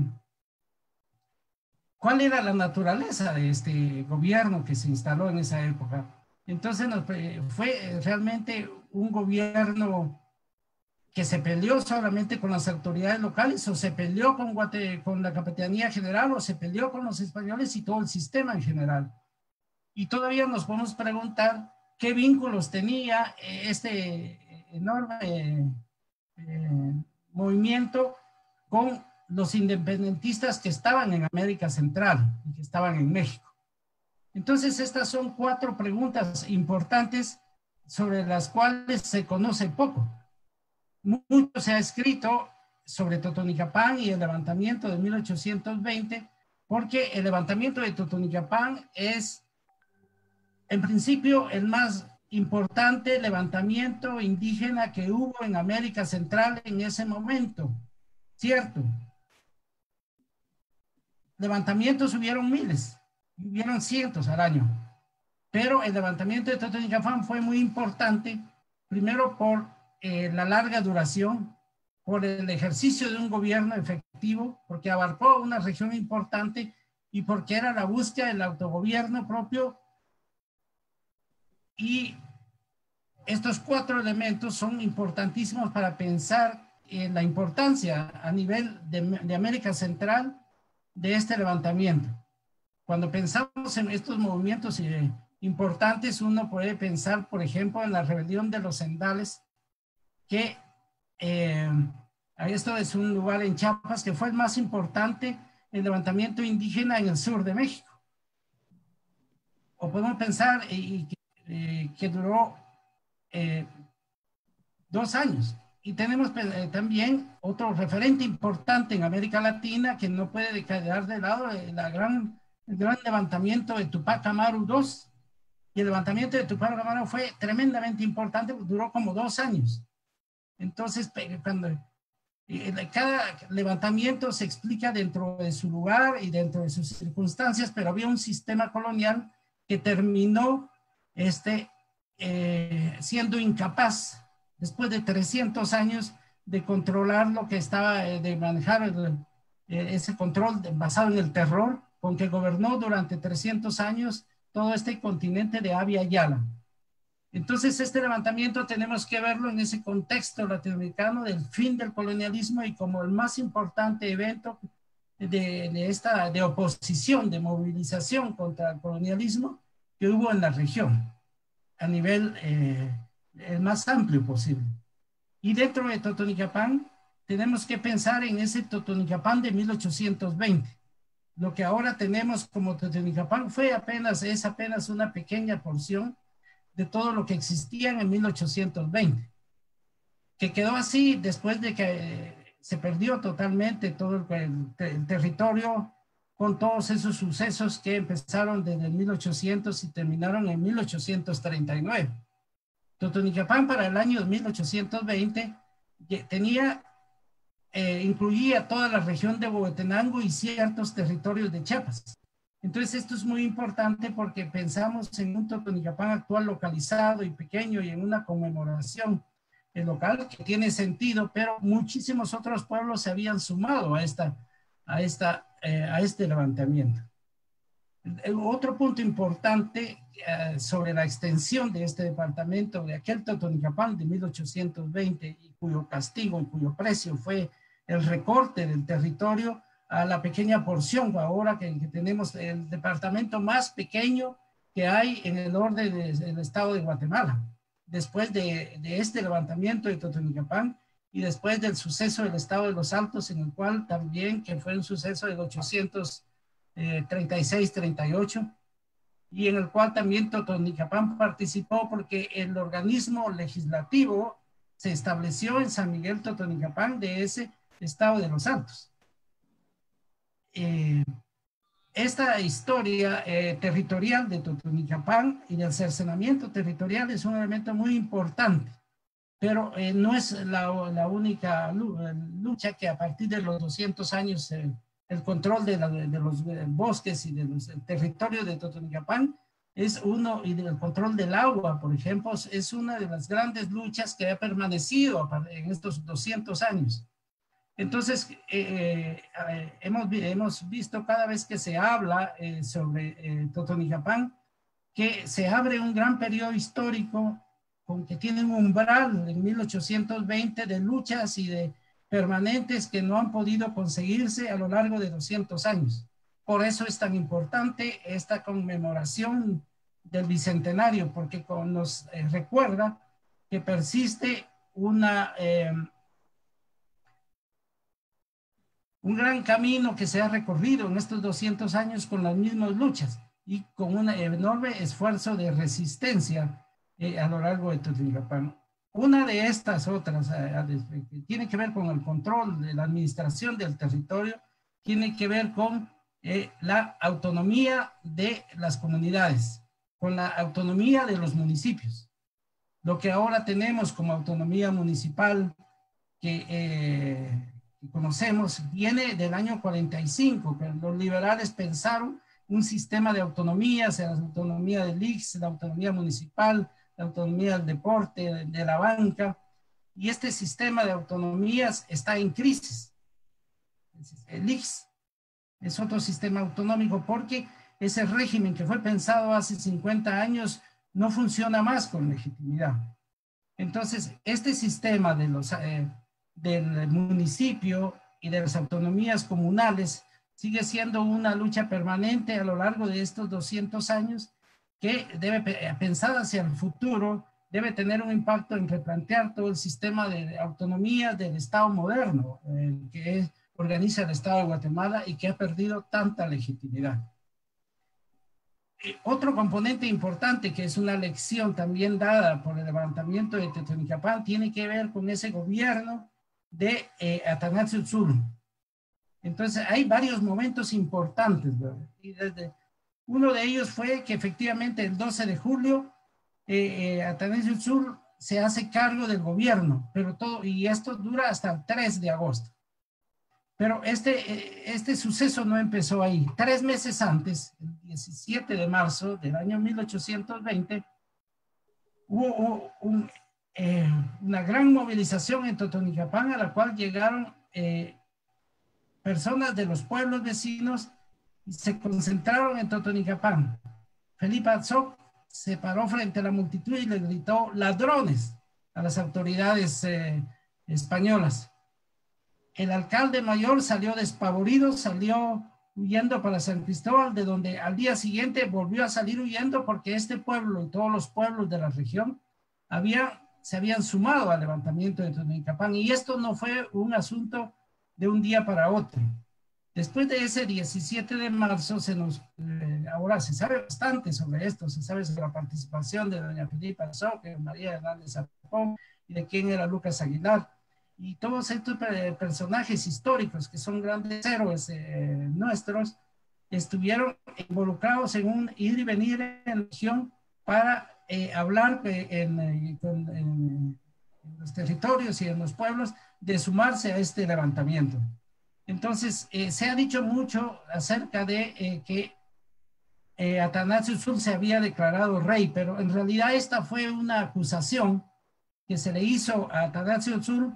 cuál era la naturaleza de este gobierno que se instaló en esa época. Entonces fue realmente un gobierno que se peleó solamente con las autoridades locales, o se peleó con la Capitanía General, o se peleó con los españoles y todo el sistema en general. Y todavía nos podemos preguntar qué vínculos tenía este enorme movimiento con los independentistas que estaban en América Central y que estaban en México. Entonces, estas son 4 preguntas importantes sobre las cuales se conoce poco. Mucho se ha escrito sobre Totonicapán y el levantamiento de 1820, porque el levantamiento de Totonicapán es, en principio, el más importante levantamiento indígena que hubo en América Central en ese momento, ¿cierto? Levantamientos hubieron miles, hubieron cientos al año, pero el levantamiento de Totonicapán fue muy importante, primero por la larga duración, por el ejercicio de un gobierno efectivo, porque abarcó una región importante y porque era la búsqueda del autogobierno propio. Y estos 4 elementos son importantísimos para pensar en la importancia a nivel de América Central de este levantamiento. Cuando pensamos en estos movimientos importantes, uno puede pensar, por ejemplo, en la rebelión de los Sendales, que esto es un lugar en Chiapas que fue el más importante, el levantamiento indígena en el sur de México. O podemos pensar que duró 2 años. Y tenemos también otro referente importante en América Latina que no puede quedar de lado, el gran levantamiento de Tupac Amaru II. Y el levantamiento de Tupac Amaru fue tremendamente importante, duró como 2 años. Entonces, cuando cada levantamiento se explica dentro de su lugar y dentro de sus circunstancias, pero había un sistema colonial que terminó siendo incapaz, después de 300 años, de controlar lo que estaba, de manejar ese control basado en el terror, con que gobernó durante 300 años todo este continente de Abya Yala. Entonces, este levantamiento tenemos que verlo en ese contexto latinoamericano del fin del colonialismo y como el más importante evento de oposición, de movilización contra el colonialismo que hubo en la región, a nivel el más amplio posible. Y dentro de Totonicapán, tenemos que pensar en ese Totonicapán de 1820. Lo que ahora tenemos como Totonicapán es apenas una pequeña porción de todo lo que existía en 1820, que quedó así después de que se perdió totalmente todo el territorio con todos esos sucesos que empezaron desde 1800 y terminaron en 1839. Totonicapán para el año 1820 tenía incluía toda la región de Huehuetenango y ciertos territorios de Chiapas. Entonces esto es muy importante porque pensamos en un Totonicapán actual localizado y pequeño y en una conmemoración local que tiene sentido, pero muchísimos otros pueblos se habían sumado a este levantamiento. Otro punto importante sobre la extensión de este departamento, de aquel Totonicapán de 1820, y cuyo castigo y cuyo precio fue el recorte del territorio a la pequeña porción ahora que tenemos el departamento más pequeño que hay en el norte del estado de Guatemala. Después de este levantamiento de Totonicapán y después del suceso del estado de los Altos, en el cual también, que fue un suceso del 836-38, y en el cual también Totonicapán participó porque el organismo legislativo se estableció en San Miguel Totonicapán de ese estado de los Altos. Esta historia territorial de Totonicapán y del cercenamiento territorial es un elemento muy importante, pero no es la única lucha que a partir de los 200 años el control de los bosques y del territorio de Totonicapán es uno, y del control del agua, por ejemplo, es una de las grandes luchas que ha permanecido en estos 200 años. Entonces, hemos visto cada vez que se habla sobre Totonicapán que se abre un gran periodo histórico con que tiene un umbral en 1820 de luchas y de permanentes que no han podido conseguirse a lo largo de 200 años. Por eso es tan importante esta conmemoración del Bicentenario, porque nos recuerda que persiste un gran camino que se ha recorrido en estos 200 años con las mismas luchas y con un enorme esfuerzo de resistencia a lo largo de Totonicapán. Una de estas otras que tiene que ver con el control de la administración del territorio, tiene que ver con la autonomía de las comunidades, con la autonomía de los municipios. Lo que ahora tenemos como autonomía municipal que conocemos viene del año 45, pero los liberales pensaron un sistema de autonomías, la autonomía del ICS, la autonomía municipal, la autonomía del deporte, de la banca, y este sistema de autonomías está en crisis. El ICS es otro sistema autonómico porque ese régimen que fue pensado hace 50 años no funciona más con legitimidad. Entonces, este sistema del municipio y de las autonomías comunales sigue siendo una lucha permanente a lo largo de estos 200 años que debe pensar hacia el futuro, debe tener un impacto en replantear todo el sistema de autonomía del Estado moderno que organiza el Estado de Guatemala y que ha perdido tanta legitimidad. Otro componente importante que es una lección también dada por el levantamiento de Totonicapán tiene que ver con ese gobierno de Atanasio Tzul. Entonces hay varios momentos importantes, ¿verdad? Y uno de ellos fue que efectivamente el 12 de julio Atanasio Tzul se hace cargo del gobierno, y esto dura hasta el 3 de agosto. Pero este suceso no empezó ahí. 3 meses antes, el 17 de marzo del año 1820, hubo una gran movilización en Totonicapán a la cual llegaron personas de los pueblos vecinos y se concentraron en Totonicapán. Felipe Atzok se paró frente a la multitud y le gritó ladrones a las autoridades españolas. El alcalde mayor salió despavorido, salió huyendo para San Cristóbal, de donde al día siguiente volvió a salir huyendo porque este pueblo y todos los pueblos de la región se habían sumado al levantamiento de Totonicapán, y esto no fue un asunto de un día para otro. Después de ese 17 de marzo, ahora se sabe bastante sobre esto, se sabe sobre la participación de doña Felipa Atzok, María Hernández Zapón, y de quién era Lucas Aguilar, y todos estos personajes históricos que son grandes héroes nuestros, estuvieron involucrados en un ir y venir en la región para hablar los territorios y en los pueblos de sumarse a este levantamiento. Entonces, se ha dicho mucho acerca de que Atanaciosul se había declarado rey, pero en realidad esta fue una acusación que se le hizo a Atanaciosul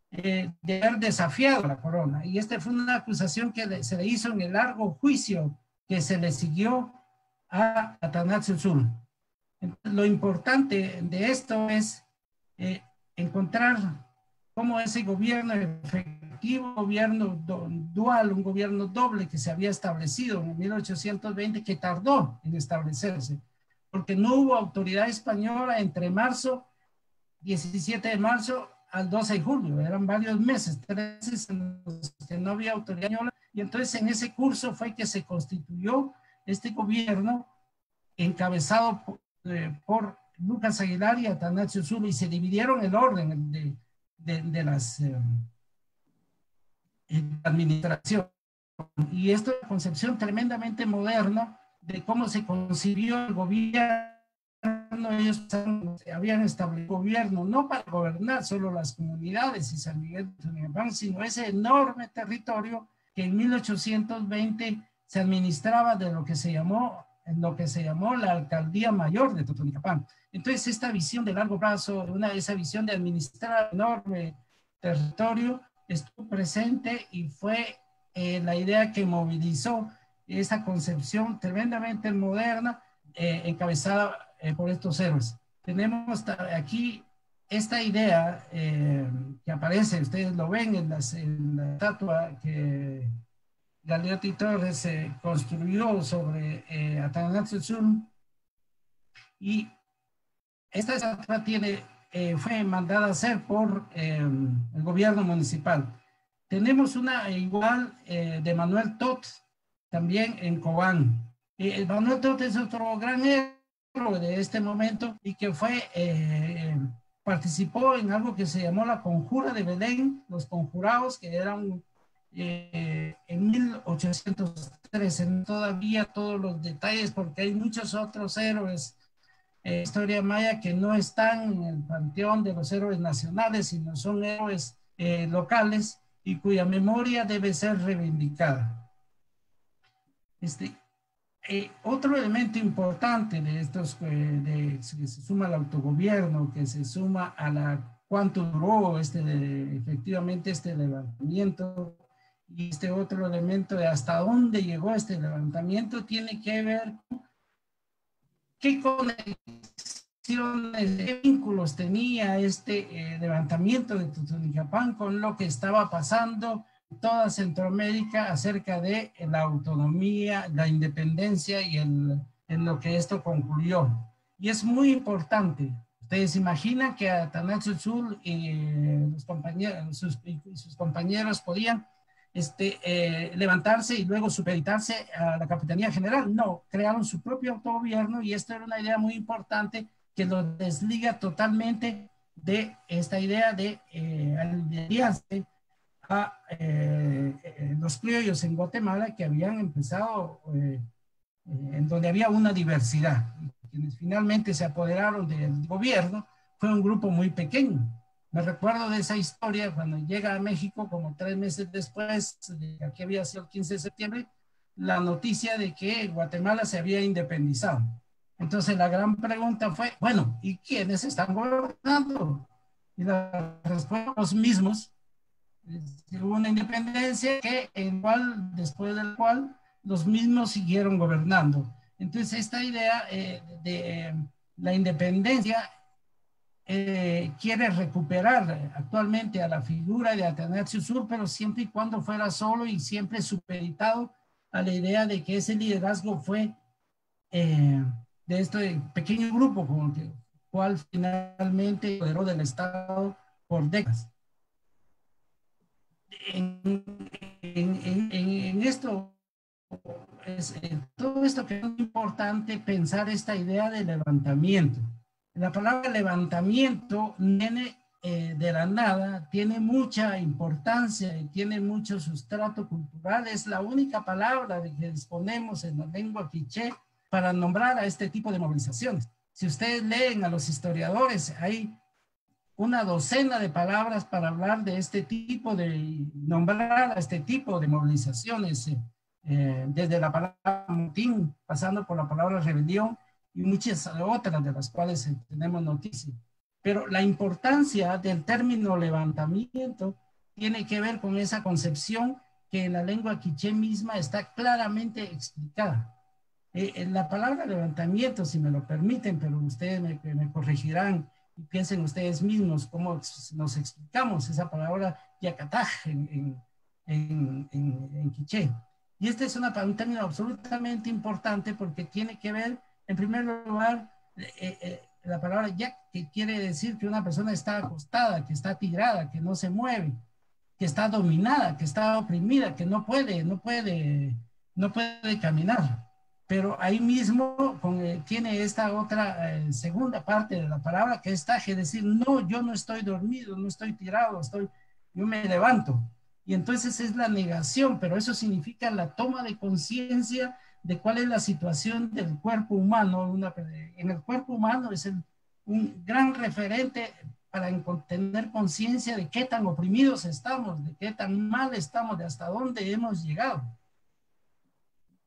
de haber desafiado la corona. Y esta fue una acusación que se le hizo en el largo juicio que se le siguió a Atanaciosul. Lo importante de esto es encontrar cómo ese gobierno efectivo, gobierno dual, un gobierno doble que se había establecido en 1820, que tardó en establecerse, porque no hubo autoridad española entre 17 de marzo al 12 de julio, eran varios meses, 3 meses en los que no había autoridad española, y entonces en ese curso fue que se constituyó este gobierno encabezado por Lucas Aguilar y Atanaciosul, y se dividieron el orden de las administración. Y esto es una concepción tremendamente moderna de cómo se concibió el gobierno. Ellos habían establecido gobierno no para gobernar solo las comunidades y San Miguel de Tunuyapán, sino ese enorme territorio que en 1820 se administraba de lo que se llamó la alcaldía mayor de Totonicapán. Entonces, esta visión de largo plazo, esa visión de administrar un enorme territorio, estuvo presente y fue la idea que movilizó esa concepción tremendamente moderna, encabezada por estos héroes. Tenemos aquí esta idea que aparece, ustedes lo ven en la estatua que Galeotti Torres construyó sobre Atanaciosul, y esta estatua fue mandada a hacer por el gobierno municipal. Tenemos una igual de Manuel Tot, también en Cobán. Manuel Tot es otro gran héroe de este momento y que participó en algo que se llamó la Conjura de Belén, los conjurados, que eran en 1813, todavía todos los detalles, porque hay muchos otros héroes historia maya que no están en el panteón de los héroes nacionales, sino son héroes locales y cuya memoria debe ser reivindicada. Otro elemento importante de estos, que se suma al autogobierno, que se suma a cuánto duró efectivamente este levantamiento, y este otro elemento de hasta dónde llegó este levantamiento, tiene que ver con qué conexiones, qué vínculos tenía este levantamiento de Totonicapán con lo que estaba pasando en toda Centroamérica acerca de la autonomía, la independencia y en lo que esto concluyó. Y es muy importante. Ustedes imaginan que Atanaciosul y sus compañeros podían levantarse y luego supeditarse a la Capitanía General. No, crearon su propio autogobierno, y esto era una idea muy importante que lo desliga totalmente de esta idea de aliarse a los criollos en Guatemala, que habían empezado en donde había una diversidad. Quienes finalmente se apoderaron del gobierno fue un grupo muy pequeño. Me recuerdo de esa historia cuando llega a México, como 3 meses después, de que había sido el 15 de septiembre, la noticia de que Guatemala se había independizado. Entonces la gran pregunta fue, bueno, ¿y quiénes están gobernando? Y la respuesta, los mismos. Hubo una independencia después del cual los mismos siguieron gobernando. Entonces esta idea de la independencia quiere recuperar actualmente a la figura de Atanaciosul, pero siempre y cuando fuera solo y siempre supeditado a la idea de que ese liderazgo fue de este pequeño grupo con el cual finalmente apoderó del Estado por décadas. En esto, todo esto que es muy importante pensar esta idea de levantamiento. La palabra levantamiento viene de la nada, tiene mucha importancia y tiene mucho sustrato cultural. Es la única palabra de que disponemos en la lengua quiché para nombrar a este tipo de movilizaciones. Si ustedes leen a los historiadores, hay una docena de palabras para hablar de este tipo de, nombrar a este tipo de movilizaciones, desde la palabra motín, pasando por la palabra rebelión y muchas otras de las cuales tenemos noticia. Pero la importancia del término levantamiento tiene que ver con esa concepción que en la lengua quiché misma está claramente explicada. La palabra levantamiento, si me lo permiten, pero ustedes me corregirán y piensen ustedes mismos cómo nos explicamos esa palabra yacataj en quiché. Y este es un término absolutamente importante porque tiene que ver, en primer lugar, la palabra yak, que quiere decir que una persona está acostada, que está tirada, que no se mueve, que está dominada, que está oprimida, que no puede caminar. Pero ahí mismo tiene esta otra segunda parte de la palabra que es taje, decir, no, yo no estoy dormido, no estoy tirado, yo me levanto. Y entonces es la negación, pero eso significa la toma de conciencia de cuál es la situación del cuerpo humano. En el cuerpo humano es un gran referente para tener conciencia de qué tan oprimidos estamos, de qué tan mal estamos, de hasta dónde hemos llegado.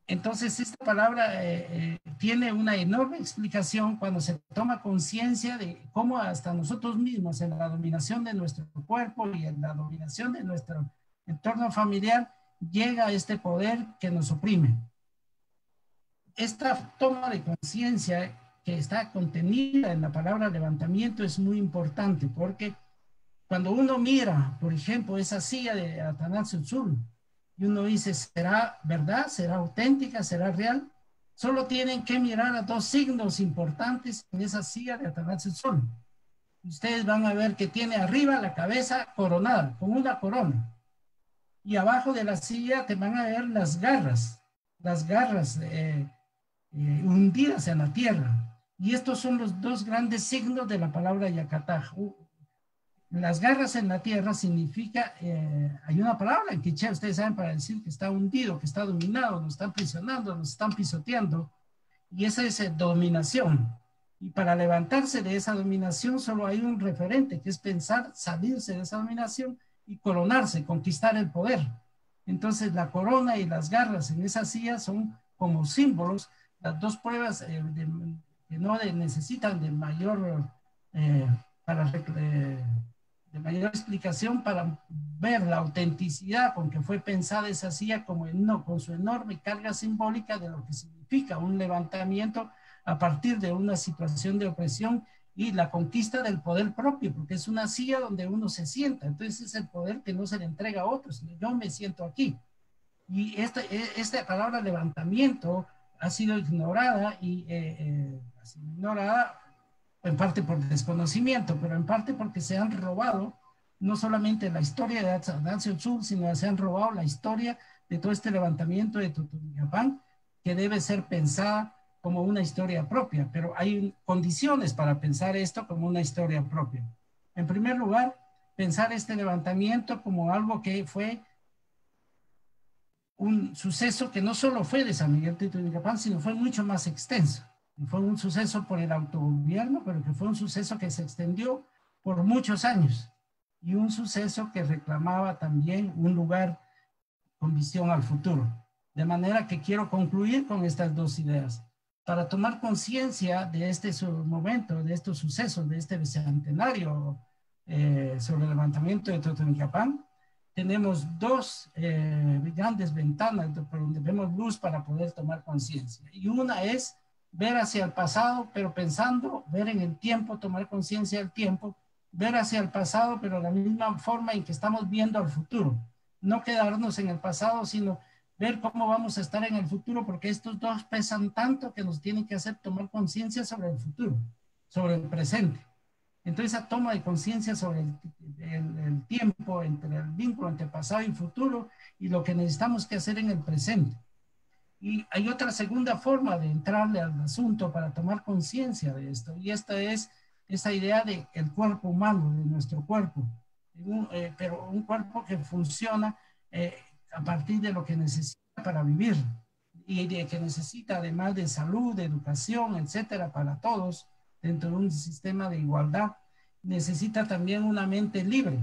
Entonces, esta palabra tiene una enorme explicación cuando se toma conciencia de cómo hasta nosotros mismos, en la dominación de nuestro cuerpo y en la dominación de nuestro entorno familiar, llega este poder que nos oprime. Esta toma de conciencia que está contenida en la palabra levantamiento es muy importante porque cuando uno mira, por ejemplo, esa silla de Atanasio Tzul, y uno dice, ¿será verdad? ¿Será auténtica? ¿Será real? Solo tienen que mirar a dos signos importantes en esa silla de Atanasio Tzul. Ustedes van a ver que tiene arriba la cabeza coronada, con una corona. Y abajo de la silla te van a ver las garras hundidas en la tierra. Y estos son los dos grandes signos de la palabra Yacataj. Las garras en la tierra significa, hay una palabra en quiché, ustedes saben, para decir que está hundido, que está dominado, nos están prisionando, nos están pisoteando, y esa es dominación. Y para levantarse de esa dominación solo hay un referente, que es pensar salirse de esa dominación y coronarse, conquistar el poder. Entonces la corona y las garras en esa silla son como símbolos, las dos pruebas que no necesitan de mayor de mayor explicación para ver la autenticidad con que fue pensada esa silla con su enorme carga simbólica de lo que significa un levantamiento a partir de una situación de opresión y la conquista del poder propio, porque es una silla donde uno se sienta, entonces es el poder que no se le entrega a otros, yo me siento aquí. Y esta palabra levantamiento ha sido ignorada en parte por desconocimiento, pero en parte porque se han robado no solamente la historia de Atanasio Tzul, sino se han robado la historia de todo este levantamiento de Totonicapán, que debe ser pensada como una historia propia, pero hay condiciones para pensar esto como una historia propia. En primer lugar, pensar este levantamiento como algo que fue un suceso que no solo fue de San Miguel de Totonicapán, sino fue mucho más extenso. Fue un suceso por el autogobierno, pero que fue un suceso que se extendió por muchos años y un suceso que reclamaba también un lugar con visión al futuro. De manera que quiero concluir con estas dos ideas. Para tomar conciencia de este momento, de estos sucesos, de este bicentenario sobre el levantamiento de Totonicapán, tenemos dos grandes ventanas por donde vemos luz para poder tomar conciencia. Y una es ver hacia el pasado, pero pensando, ver en el tiempo, tomar conciencia del tiempo, ver hacia el pasado, pero de la misma forma en que estamos viendo al futuro. No quedarnos en el pasado, sino ver cómo vamos a estar en el futuro, porque estos dos pesan tanto que nos tienen que hacer tomar conciencia sobre el futuro, sobre el presente. Entonces, esa toma de conciencia sobre el tiempo, entre el vínculo entre pasado y futuro, y lo que necesitamos que hacer en el presente. Y hay otra segunda forma de entrarle al asunto para tomar conciencia de esto, y esta es esa idea de el cuerpo humano, de nuestro cuerpo, pero un cuerpo que funciona a partir de lo que necesita para vivir, y de que necesita además de salud, de educación, etcétera, para todos, dentro de un sistema de igualdad, necesita también una mente libre,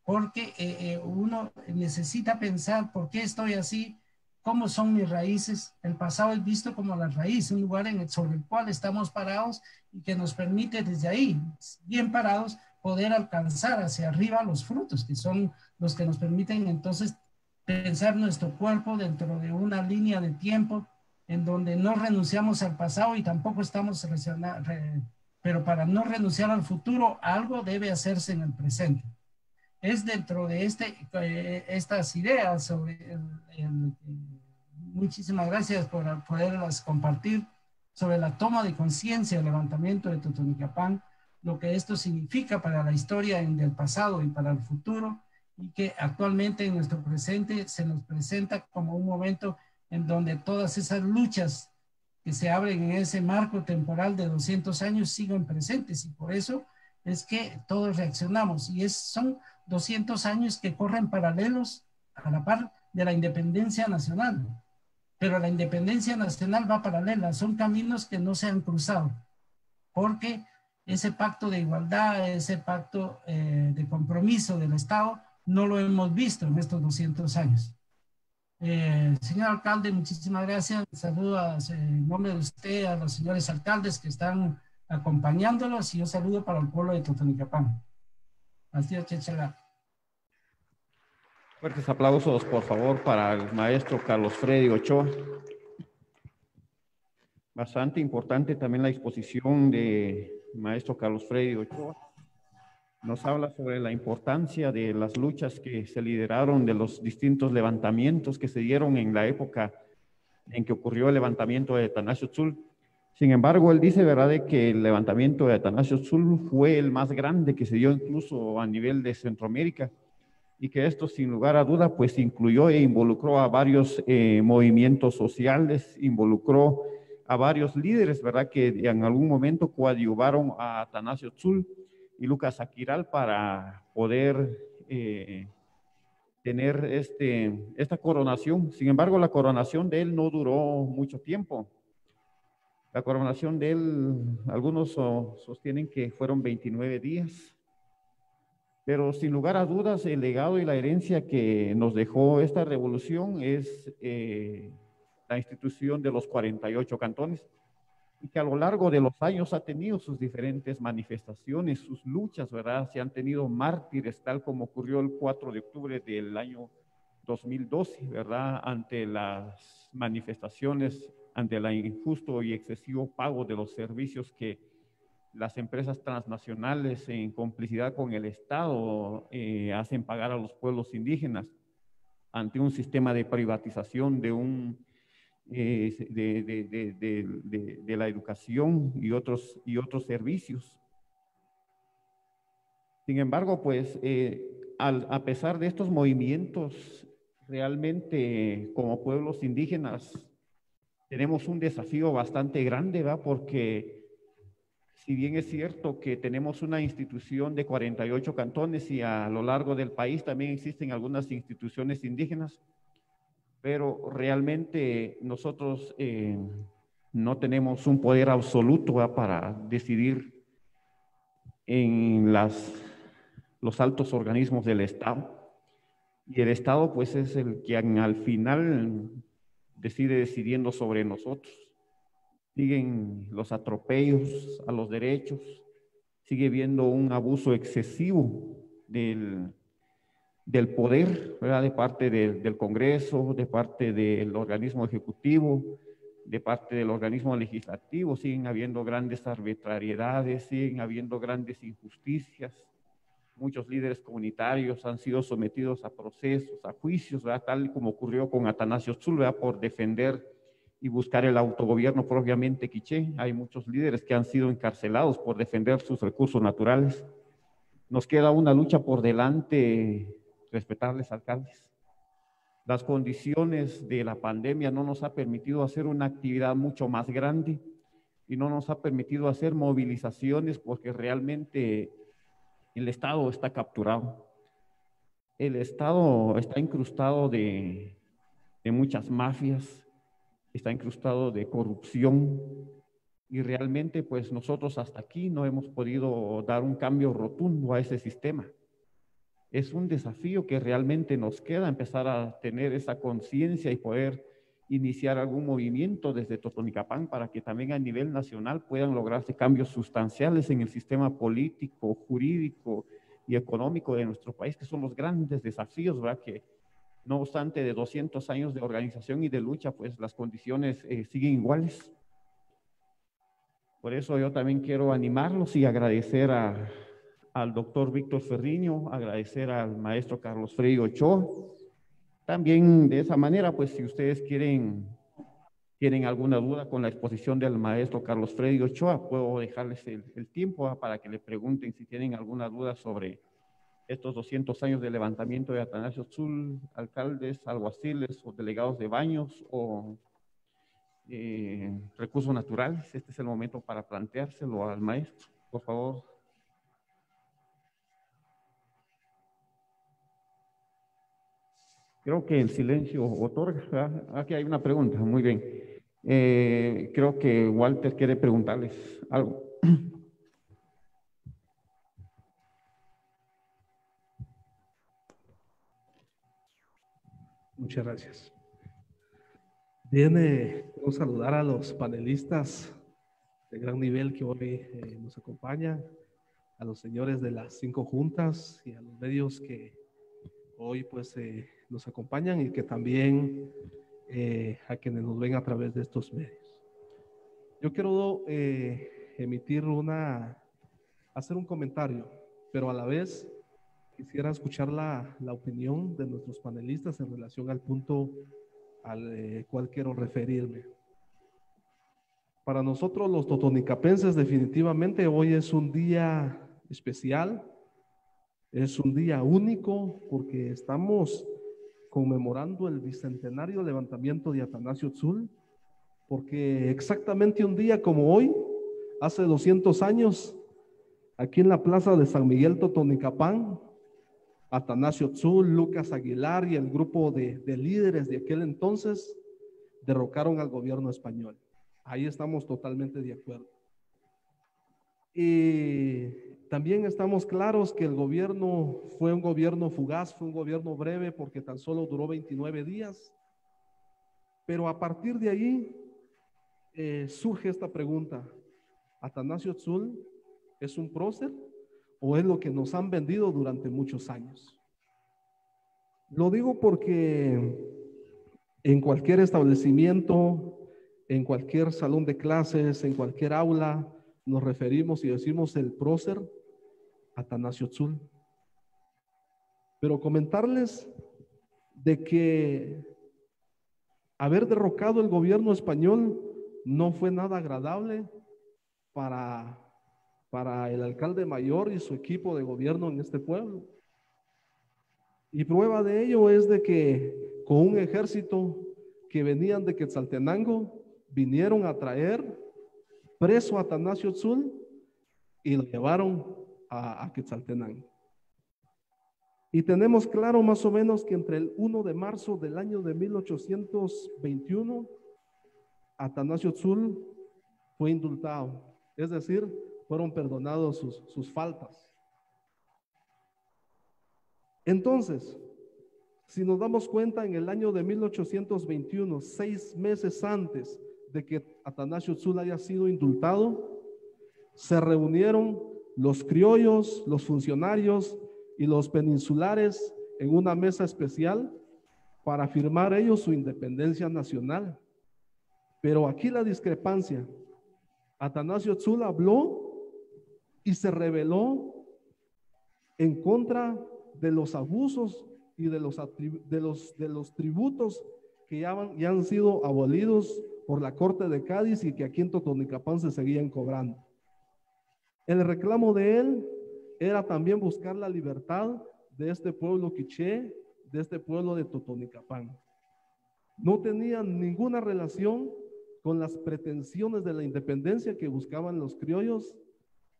porque uno necesita pensar por qué estoy así, cómo son mis raíces. El pasado es visto como la raíz, un lugar sobre el cual estamos parados y que nos permite desde ahí, bien parados, poder alcanzar hacia arriba los frutos, que son los que nos permiten entonces pensar nuestro cuerpo dentro de una línea de tiempo en donde no renunciamos al pasado y tampoco estamos pero para no renunciar al futuro, algo debe hacerse en el presente. Es dentro de estas ideas sobre muchísimas gracias por poderlas compartir, sobre la toma de conciencia, el levantamiento de Totonicapán, lo que esto significa para la historia del pasado y para el futuro, y que actualmente en nuestro presente se nos presenta como un momento en donde todas esas luchas que se abren en ese marco temporal de 200 años siguen presentes, y por eso es que todos reaccionamos, y son 200 años que corren paralelos a la par de la independencia nacional, pero la independencia nacional va paralela, son caminos que no se han cruzado, porque ese pacto de igualdad, ese pacto de compromiso del Estado, no lo hemos visto en estos 200 años. Señor alcalde, muchísimas gracias. Saludos en nombre de usted a los señores alcaldes que están acompañándolos, y un saludo para el pueblo de Totonicapán. Así es, Chechala. Fuertes aplausos, por favor, para el maestro Carlos Freddy Ochoa. Bastante importante también la exposición de maestro Carlos Freddy Ochoa. Nos habla sobre la importancia de las luchas que se lideraron, de los distintos levantamientos que se dieron en la época en que ocurrió el levantamiento de Atanasio-Tzul. Sin embargo, él dice, ¿verdad?, de que el levantamiento de Atanasio-Tzul fue el más grande que se dio incluso a nivel de Centroamérica, y que esto, sin lugar a duda, pues incluyó e involucró a varios movimientos sociales, involucró a varios líderes, ¿verdad?, que en algún momento coadyuvaron a Atanasio-Tzul y Lucas Aquiral para poder tener esta coronación. Sin embargo, la coronación de él no duró mucho tiempo. La coronación de él, algunos sostienen que fueron 29 días, pero sin lugar a dudas, el legado y la herencia que nos dejó esta revolución es la institución de los 48 cantones, y que a lo largo de los años ha tenido sus diferentes manifestaciones, sus luchas, ¿verdad? Se han tenido mártires, tal como ocurrió el 4 de octubre del año 2012, ¿verdad? Ante las manifestaciones, ante el injusto y excesivo pago de los servicios que las empresas transnacionales, en complicidad con el Estado, hacen pagar a los pueblos indígenas, ante un sistema de privatización de la educación y otros servicios. Sin embargo, pues, a pesar de estos movimientos, realmente como pueblos indígenas tenemos un desafío bastante grande, ¿verdad? Porque si bien es cierto que tenemos una institución de 48 cantones y a lo largo del país también existen algunas instituciones indígenas, pero realmente nosotros no tenemos un poder absoluto, ¿verdad?, para decidir en los altos organismos del Estado. Y el Estado, pues, es el que al final decide decidiendo sobre nosotros. Siguen los atropellos a los derechos, sigue habiendo un abuso excesivo del poder, ¿verdad?, de parte del Congreso, de parte del organismo ejecutivo, de parte del organismo legislativo. Siguen habiendo grandes arbitrariedades, siguen habiendo grandes injusticias. Muchos líderes comunitarios han sido sometidos a procesos, a juicios, ¿verdad?, tal como ocurrió con Atanasio-Tzul, ¿verdad?, por defender y buscar el autogobierno propiamente quiché. Hay muchos líderes que han sido encarcelados por defender sus recursos naturales. Nos queda una lucha por delante, respetables alcaldes. Las condiciones de la pandemia no nos ha permitido hacer una actividad mucho más grande y no nos ha permitido hacer movilizaciones porque realmente el Estado está capturado. El Estado está incrustado de muchas mafias, está incrustado de corrupción, y realmente pues nosotros hasta aquí no hemos podido dar un cambio rotundo a ese sistema. Es un desafío que realmente nos queda, empezar a tener esa conciencia y poder iniciar algún movimiento desde Totonicapán para que también a nivel nacional puedan lograrse cambios sustanciales en el sistema político, jurídico y económico de nuestro país, que son los grandes desafíos, ¿verdad? Que no obstante de 200 años de organización y de lucha, pues las condiciones siguen iguales. Por eso yo también quiero animarlos y agradecer al doctor Víctor Ferriño, agradecer al maestro Carlos Freddy Ochoa. También de esa manera, pues si ustedes tienen alguna duda con la exposición del maestro Carlos Freddy Ochoa, puedo dejarles el tiempo para que le pregunten si tienen alguna duda sobre estos 200 años de levantamiento de Atanasio Tzul, alcaldes, alguaciles o delegados de baños o recursos naturales. Este es el momento para planteárselo al maestro, por favor. Creo que el silencio otorga. Aquí hay una pregunta, muy bien. Creo que Walter quiere preguntarles algo. Muchas gracias. Bien, quiero saludar a los panelistas de gran nivel que hoy nos acompañan, a los señores de las 5 juntas y a los medios que hoy pues nos acompañan y que también a quienes nos ven a través de estos medios. Yo quiero hacer un comentario, pero a la vez quisiera escuchar la opinión de nuestros panelistas en relación al punto al cual quiero referirme. Para nosotros los totonicapenses definitivamente hoy es un día especial, es un día único porque estamos conmemorando el bicentenario levantamiento de Atanasio Tzul, porque exactamente un día como hoy, hace 200 años, aquí en la plaza de San Miguel Totonicapán, Atanasio Tzul, Lucas Aguilar y el grupo de líderes de aquel entonces derrocaron al gobierno español. Ahí estamos totalmente de acuerdo. Y también estamos claros que el gobierno fue un gobierno fugaz, fue un gobierno breve porque tan solo duró 29 días. Pero a partir de ahí surge esta pregunta: ¿Atanasio Tzul es un prócer o es lo que nos han vendido durante muchos años? Lo digo porque en cualquier establecimiento, en cualquier salón de clases, en cualquier aula, nos referimos y decimos el prócer Atanasio Tzul. Pero comentarles de que haber derrocado el gobierno español no fue nada agradable para el alcalde mayor y su equipo de gobierno en este pueblo. Y prueba de ello es de que con un ejército que venían de Quetzaltenango, vinieron a traer preso a Atanasio Tzul y lo llevaron a Quetzaltenango. Y tenemos claro más o menos que entre el 1 de marzo del año de 1821, Atanasio Tzul fue indultado, es decir, fueron perdonados sus faltas. Entonces, si nos damos cuenta, en el año de 1821, 6 meses antes de que Atanasio Tzul haya sido indultado, se reunieron los criollos, los funcionarios y los peninsulares en una mesa especial para firmar ellos su independencia nacional. Pero aquí la discrepancia: Atanasio Tzul habló y se rebeló en contra de los abusos y de los tributos que ya han sido abolidos por la Corte de Cádiz y que aquí en Totonicapán se seguían cobrando. El reclamo de él era también buscar la libertad de este pueblo quiché, de este pueblo de Totonicapán. No tenían ninguna relación con las pretensiones de la independencia que buscaban los criollos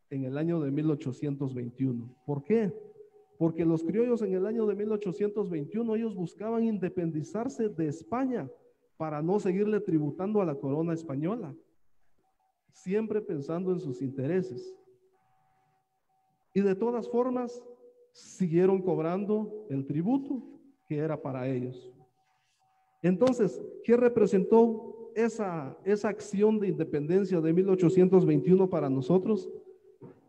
en el año de 1821. ¿Por qué? Porque los criollos en el año de 1821 ellos buscaban independizarse de España para no seguirle tributando a la corona española. siempre pensando en sus intereses. Y de todas formas, siguieron cobrando el tributo que era para ellos. Entonces, ¿qué representó esa acción de independencia de 1821 para nosotros?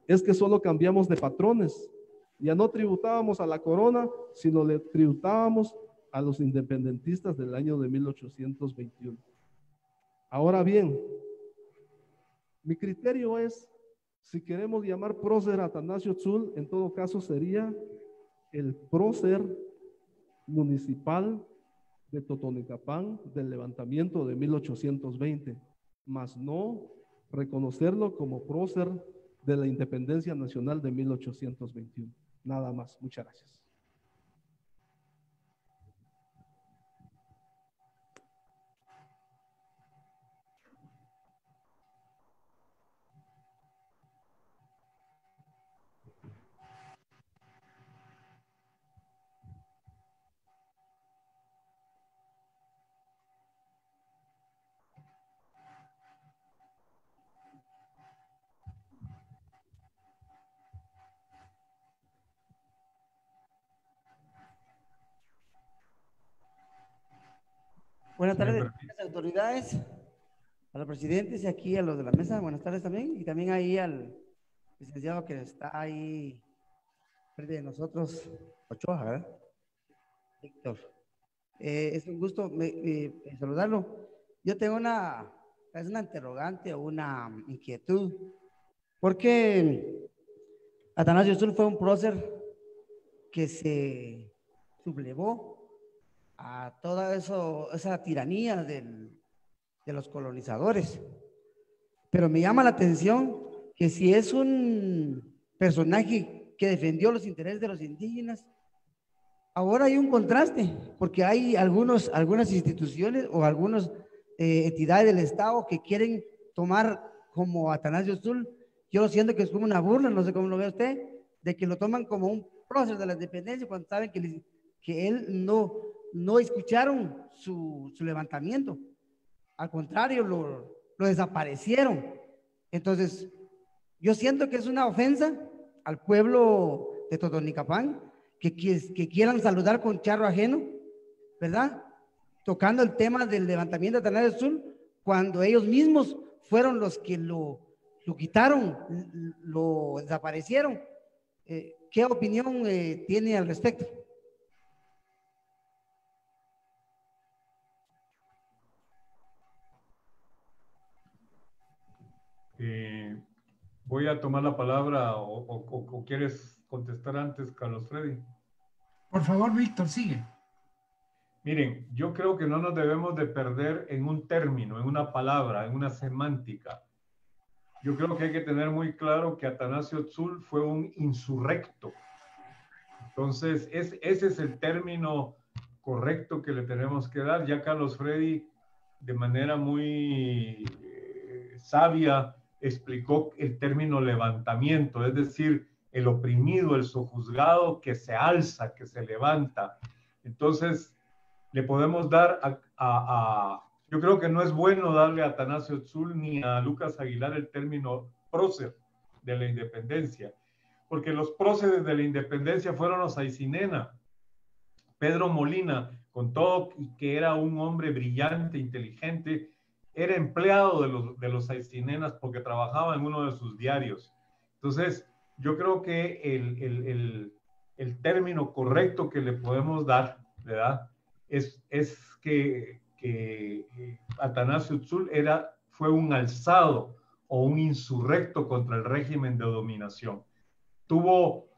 Es que solo cambiamos de patrones. Ya no tributábamos a la corona, sino le tributábamos a los independentistas del año de 1821. Ahora bien, mi criterio es, si queremos llamar prócer a Atanasio Tzul, en todo caso sería el prócer municipal de Totonicapán del levantamiento de 1820, mas no reconocerlo como prócer de la independencia nacional de 1821. Nada más. Muchas gracias. Buenas tardes, autoridades, a los presidentes y aquí a los de la mesa. Buenas tardes también. Y también ahí al licenciado que está ahí frente de nosotros, Ochoa, ¿verdad? Víctor. Es un gusto saludarlo. Yo tengo una interrogante o una inquietud. Porque Atanasio Tzul fue un prócer que se sublevó a toda esa tiranía de los colonizadores. Pero me llama la atención que si es un personaje que defendió los intereses de los indígenas, ahora hay un contraste, porque hay algunas instituciones o algunas entidades del Estado que quieren tomar como Atanasio Tzul. Yo siento que es como una burla, no sé cómo lo ve usted, de que lo toman como un prócer de la independencia cuando saben que él no escucharon su levantamiento. Al contrario, lo desaparecieron. Entonces, yo siento que es una ofensa al pueblo de Totonicapán que quieran saludar con charro ajeno, ¿verdad? Tocando el tema del levantamiento de Atanasio Tzul, cuando ellos mismos fueron los que lo quitaron, lo desaparecieron. ¿Qué opinión tiene al respecto? Voy a tomar la palabra o quieres contestar antes, Carlos Freddy. Por favor, Víctor, sigue. Miren, yo creo que no nos debemos de perder en un término, en una palabra, en una semántica. Yo creo que hay que tener muy claro que Atanasio Tzul fue un insurrecto. Entonces, ese es el término correcto que le tenemos que dar. Ya Carlos Freddy, de manera muy sabia, explicó el término levantamiento, es decir, el oprimido, el sojuzgado que se alza, que se levanta. Entonces, le podemos dar yo creo que no es bueno darle a Atanasio Tzul ni a Lucas Aguilar el término prócer de la independencia, porque los próceres de la independencia fueron los Aycinena. Pedro Molina, con todo y que era un hombre brillante, inteligente, era empleado de los Aycinenas porque trabajaba en uno de sus diarios. Entonces, yo creo que el término correcto que le podemos dar, ¿verdad? Es que Atanasio Tzul fue un alzado o un insurrecto contra el régimen de dominación. Tuvo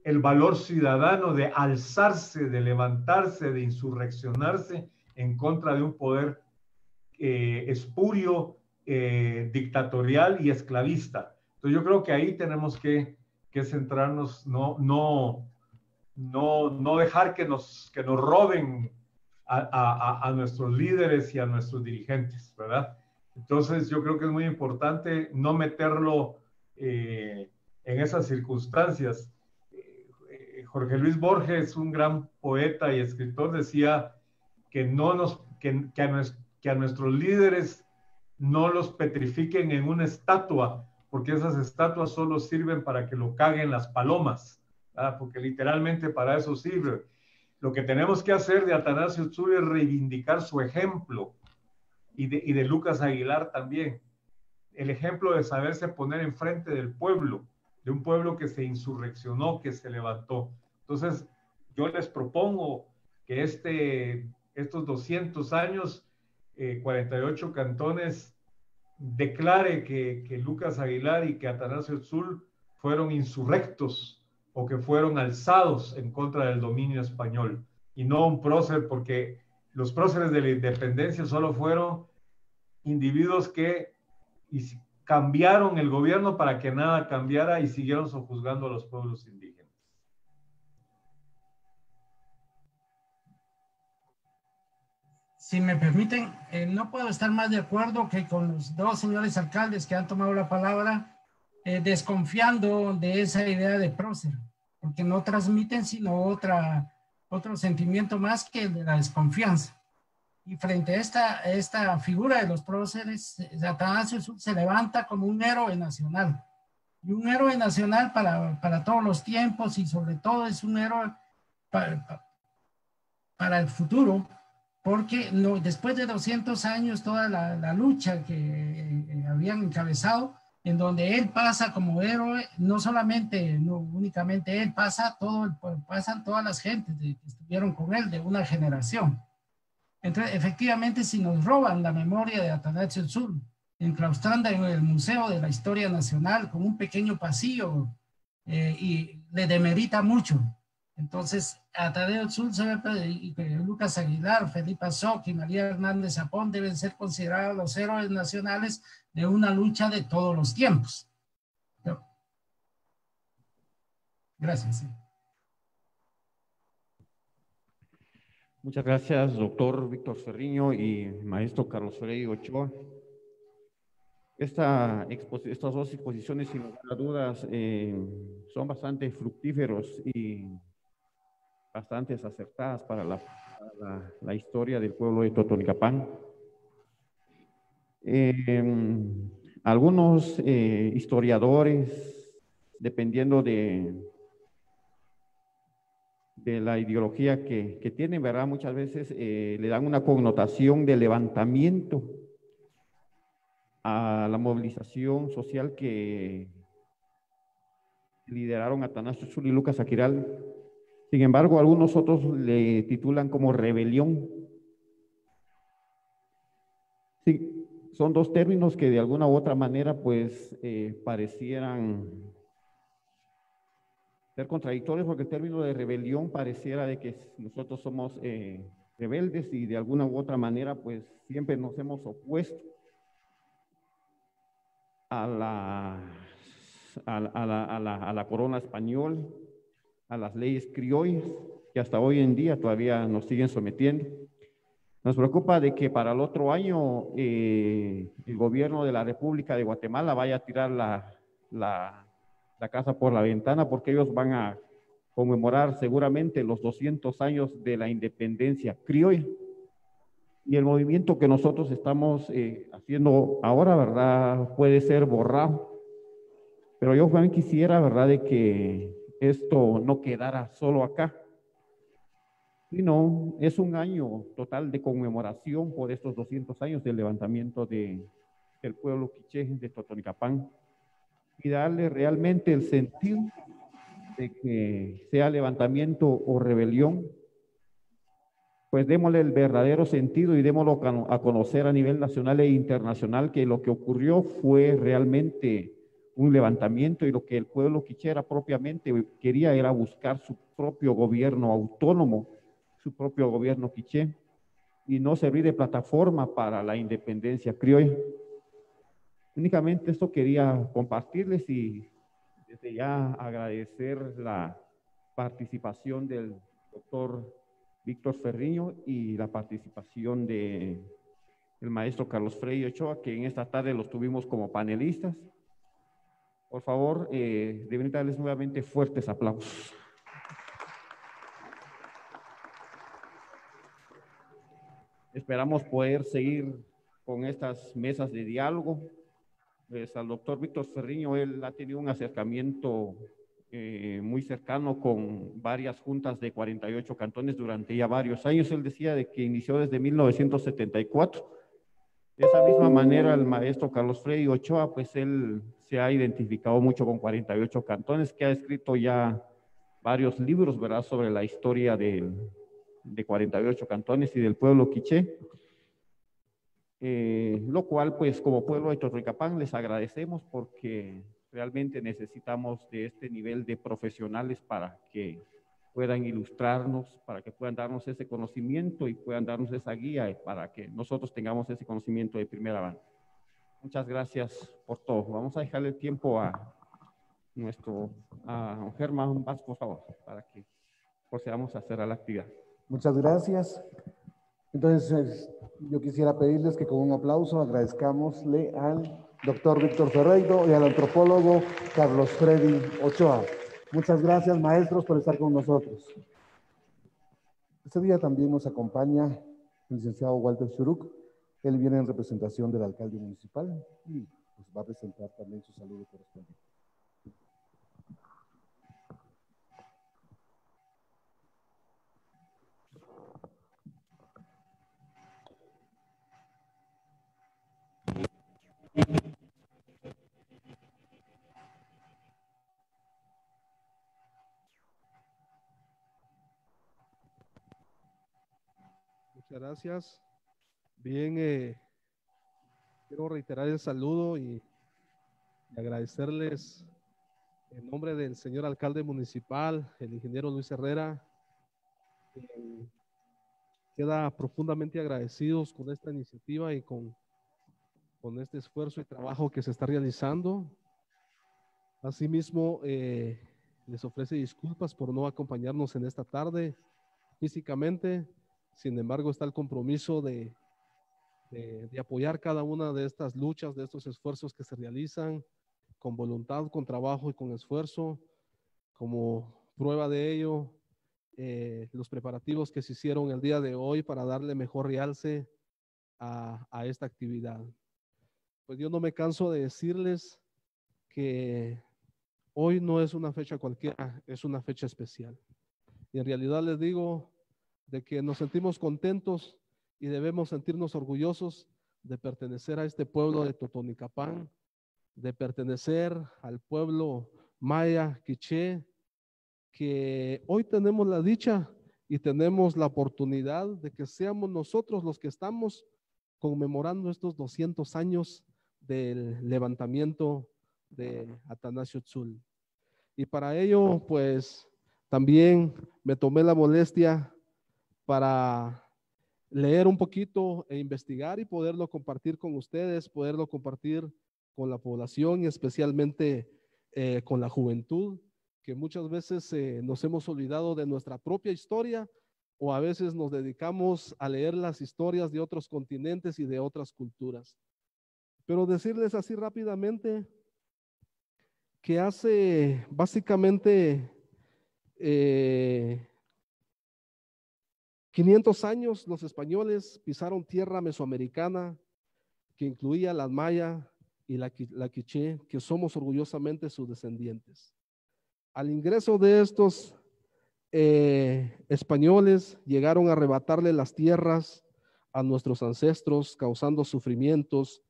el valor ciudadano de alzarse, de levantarse, de insurreccionarse en contra de un poder espurio, dictatorial y esclavista. Entonces yo creo que ahí tenemos que centrarnos, no dejar que nos roben a nuestros líderes y a nuestros dirigentes, ¿verdad? Entonces yo creo que es muy importante no meterlo en esas circunstancias. Jorge Luis Borges, un gran poeta y escritor, decía que a nuestros líderes no los petrifiquen en una estatua, porque esas estatuas solo sirven para que lo caguen las palomas, ¿verdad? Porque literalmente para eso sirve. Lo que tenemos que hacer de Atanasio Tzul es reivindicar su ejemplo, y de Lucas Aguilar también. El ejemplo de saberse poner enfrente del pueblo, de un pueblo que se insurreccionó, que se levantó. Entonces, yo les propongo que estos 200 años, 48 cantones, declare que Lucas Aguilar y que Atanasio Tzul fueron insurrectos o que fueron alzados en contra del dominio español, y no un prócer, porque los próceres de la independencia solo fueron individuos que cambiaron el gobierno para que nada cambiara y siguieron sojuzgando a los pueblos indígenas. Si me permiten, no puedo estar más de acuerdo que con los dos señores alcaldes que han tomado la palabra, desconfiando de esa idea de prócer, porque no transmiten sino otro sentimiento más que el de la desconfianza. Y frente a esta figura de los próceres, Atanasio Tzul se levanta como un héroe nacional. Y un héroe nacional para todos los tiempos, y sobre todo es un héroe para el futuro, porque después de 200 años toda la lucha que habían encabezado, en donde él pasa como héroe, no únicamente él, pasan todas las gentes que estuvieron con él de una generación. Entonces, efectivamente, si nos roban la memoria de Atanasio Tzul, enclaustrando en el Museo de la Historia Nacional con un pequeño pasillo, y le demerita mucho. Entonces, Atanasio Tzul, Lucas Aguilar, Felipe Azoc y María Hernández Zapón deben ser considerados los héroes nacionales de una lucha de todos los tiempos. Gracias. Sí. Muchas gracias, doctor Víctor Ferriño y maestro Carlos Frei Ochoa. Estas dos exposiciones, sin lugar a dudas, son bastante fructíferos y bastante acertadas para la historia del pueblo de Totonicapán. Algunos historiadores, dependiendo de la ideología que tienen, ¿verdad? Muchas veces le dan una connotación de levantamiento a la movilización social que lideraron Atanasio Tzul y Lucas Aguilar. Sin embargo, algunos otros le titulan como rebelión. Sí, son dos términos que de alguna u otra manera pues parecieran ser contradictorios, porque el término de rebelión pareciera de que nosotros somos rebeldes y de alguna u otra manera pues siempre nos hemos opuesto a la corona española, a las leyes criollas, que hasta hoy en día todavía nos siguen sometiendo. Nos preocupa de que para el otro año el gobierno de la República de Guatemala vaya a tirar la casa por la ventana, porque ellos van a conmemorar seguramente los 200 años de la independencia criolla. Y el movimiento que nosotros estamos haciendo ahora, ¿verdad?, puede ser borrado. Pero yo también quisiera, ¿verdad?, de que esto no quedara solo acá, sino es un año total de conmemoración por estos 200 años del levantamiento del pueblo quiché de Totonicapán, y darle realmente el sentido de que sea levantamiento o rebelión, pues démosle el verdadero sentido y démoslo a conocer a nivel nacional e internacional, que lo que ocurrió fue realmente un levantamiento, y lo que el pueblo quichera propiamente quería era buscar su propio gobierno autónomo, su propio gobierno quiché, y no servir de plataforma para la independencia criolla. Únicamente esto quería compartirles, y desde ya agradecer la participación del doctor Víctor Ferriño y la participación del maestro Carlos Frei Ochoa, que en esta tarde los tuvimos como panelistas. Por favor, deben darles nuevamente fuertes aplausos. Esperamos poder seguir con estas mesas de diálogo. Pues al doctor Víctor Ferriño, él ha tenido un acercamiento muy cercano con varias juntas de 48 cantones durante ya varios años. Él decía de que inició desde 1974. De esa misma manera, el maestro Carlos Freddy Ochoa, pues él se ha identificado mucho con 48 cantones, que ha escrito ya varios libros, ¿verdad?, sobre la historia de 48 cantones y del pueblo quiché. Lo cual, pues, como pueblo de Totonicapán, les agradecemos porque realmente necesitamos de este nivel de profesionales para que puedan ilustrarnos, para que puedan darnos ese conocimiento y puedan darnos esa guía para que nosotros tengamos ese conocimiento de primera mano. Muchas gracias por todo. Vamos a dejarle el tiempo a Germán Vaz, por favor, para que procedamos a hacer la actividad. Muchas gracias. Entonces, yo quisiera pedirles que con un aplauso agradezcámosle al doctor Víctor Ferreiro y al antropólogo Carlos Freddy Ochoa. Muchas gracias, maestros, por estar con nosotros. Este día también nos acompaña el licenciado Walter Churuk. Él viene en representación del alcalde municipal y pues, va a presentar también su saludo correspondiente. Muchas gracias. Bien, quiero reiterar el saludo y agradecerles en nombre del señor alcalde municipal, el ingeniero Luis Herrera. Queda profundamente agradecidos con esta iniciativa y con este esfuerzo y trabajo que se está realizando. Asimismo, les ofrece disculpas por no acompañarnos en esta tarde físicamente. Sin embargo, está el compromiso de apoyar cada una de estas luchas, de estos esfuerzos que se realizan con voluntad, con trabajo y con esfuerzo. Como prueba de ello, los preparativos que se hicieron el día de hoy para darle mejor realce a esta actividad. Pues yo no me canso de decirles que hoy no es una fecha cualquiera, es una fecha especial. Y en realidad les digo de que nos sentimos contentos y debemos sentirnos orgullosos de pertenecer a este pueblo de Totonicapán, de pertenecer al pueblo maya, quiché, que hoy tenemos la dicha y tenemos la oportunidad de que seamos nosotros los que estamos conmemorando estos 200 años del levantamiento de Atanasio Tzul. Y para ello, pues, también me tomé la molestia para leer un poquito e investigar y poderlo compartir con ustedes, poderlo compartir con la población y especialmente con la juventud, que muchas veces nos hemos olvidado de nuestra propia historia o a veces nos dedicamos a leer las historias de otros continentes y de otras culturas. Pero decirles así rápidamente que hace básicamente 500 años los españoles pisaron tierra mesoamericana que incluía la maya y la quiché, que somos orgullosamente sus descendientes. Al ingreso de estos españoles llegaron a arrebatarle las tierras a nuestros ancestros, causando sufrimientos,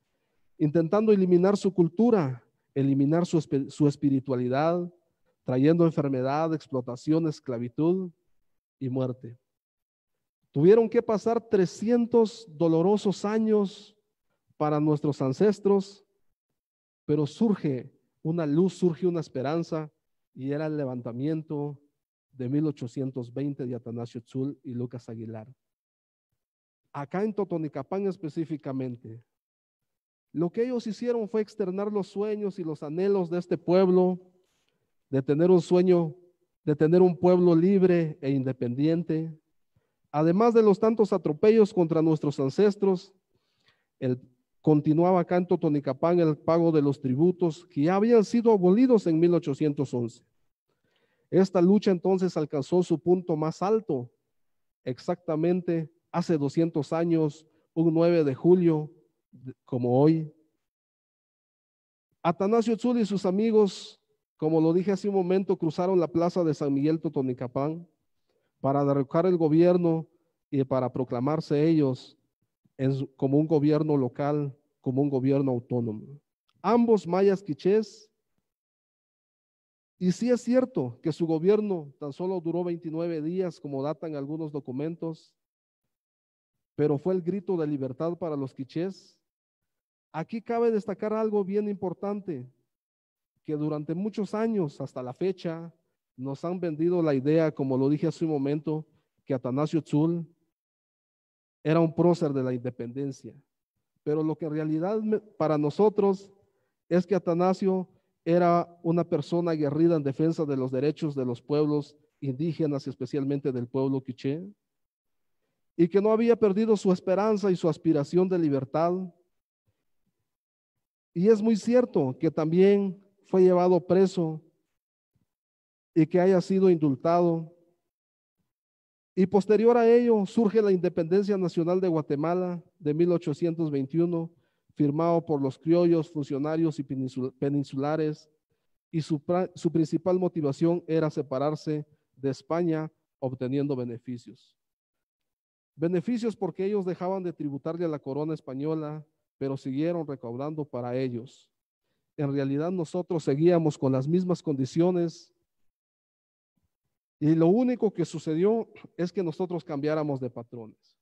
intentando eliminar su cultura, eliminar su espiritualidad, trayendo enfermedad, explotación, esclavitud y muerte. Tuvieron que pasar 300 dolorosos años para nuestros ancestros, pero surge una luz, surge una esperanza, y era el levantamiento de 1820 de Atanasio Tzul y Lucas Aguilar. Acá en Totonicapán específicamente, lo que ellos hicieron fue externar los sueños y los anhelos de este pueblo, de tener un sueño, de tener un pueblo libre e independiente. Además de los tantos atropellos contra nuestros ancestros, continuaba acá en Totonicapán el pago de los tributos que ya habían sido abolidos en 1811. Esta lucha entonces alcanzó su punto más alto exactamente hace 200 años, un 9 de julio como hoy. Atanasio Tzul y sus amigos, como lo dije hace un momento, cruzaron la plaza de San Miguel Totonicapán para derrocar el gobierno y para proclamarse ellos como un gobierno local, como un gobierno autónomo. Ambos mayas quichés, y sí es cierto que su gobierno tan solo duró 29 días, como datan algunos documentos, pero fue el grito de libertad para los quichés. Aquí cabe destacar algo bien importante, que durante muchos años, hasta la fecha, nos han vendido la idea, como lo dije hace un momento, que Atanasio Tzul era un prócer de la independencia. Pero lo que en realidad para nosotros es que Atanasio era una persona aguerrida en defensa de los derechos de los pueblos indígenas, especialmente del pueblo quiché, y que no había perdido su esperanza y su aspiración de libertad. Y es muy cierto que también fue llevado preso y que haya sido indultado. Y posterior a ello surge la Independencia Nacional de Guatemala de 1821, firmado por los criollos, funcionarios y peninsulares, y su principal motivación era separarse de España, obteniendo beneficios. Beneficios porque ellos dejaban de tributarle a la corona española, pero siguieron recaudando para ellos. En realidad nosotros seguíamos con las mismas condiciones, y lo único que sucedió es que nosotros cambiáramos de patrones.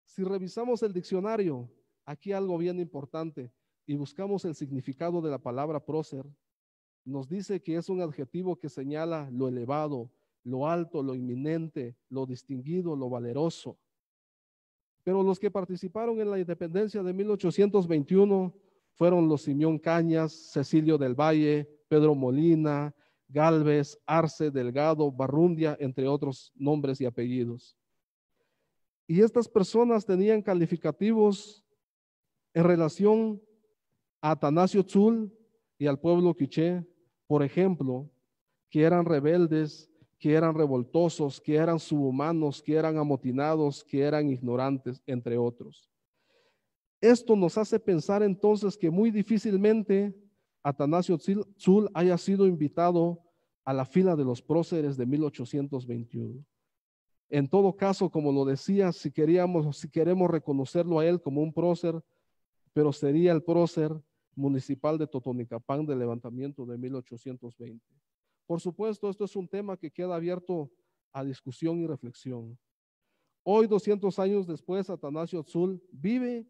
Si revisamos el diccionario, aquí algo bien importante, y buscamos el significado de la palabra prócer, nos dice que es un adjetivo que señala lo elevado, lo alto, lo inminente, lo distinguido, lo valeroso. Pero los que participaron en la independencia de 1821 fueron los Simeón Cañas, Cecilio del Valle, Pedro Molina, Galvez, Arce, Delgado, Barrundia, entre otros nombres y apellidos. Y estas personas tenían calificativos en relación a Atanasio Tzul y al pueblo quiché, por ejemplo, que eran rebeldes, que eran revoltosos, que eran subhumanos, que eran amotinados, que eran ignorantes, entre otros. Esto nos hace pensar entonces que muy difícilmente Atanasio Tzul haya sido invitado a la fila de los próceres de 1821. En todo caso, como lo decía, si queremos reconocerlo a él como un prócer, pero sería el prócer municipal de Totonicapán del levantamiento de 1820. Por supuesto, esto es un tema que queda abierto a discusión y reflexión. Hoy, 200 años después, Atanasio Tzul vive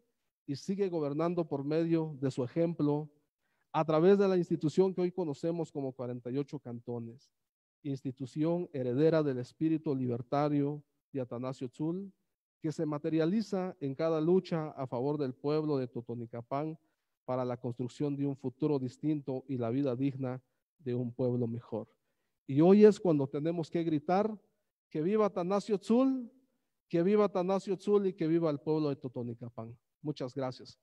y sigue gobernando por medio de su ejemplo a través de la institución que hoy conocemos como 48 cantones, institución heredera del espíritu libertario de Atanasio Tzul, que se materializa en cada lucha a favor del pueblo de Totonicapán para la construcción de un futuro distinto y la vida digna de un pueblo mejor. Y hoy es cuando tenemos que gritar que viva Atanasio Tzul, que viva Atanasio Tzul y que viva el pueblo de Totonicapán. Muchas gracias.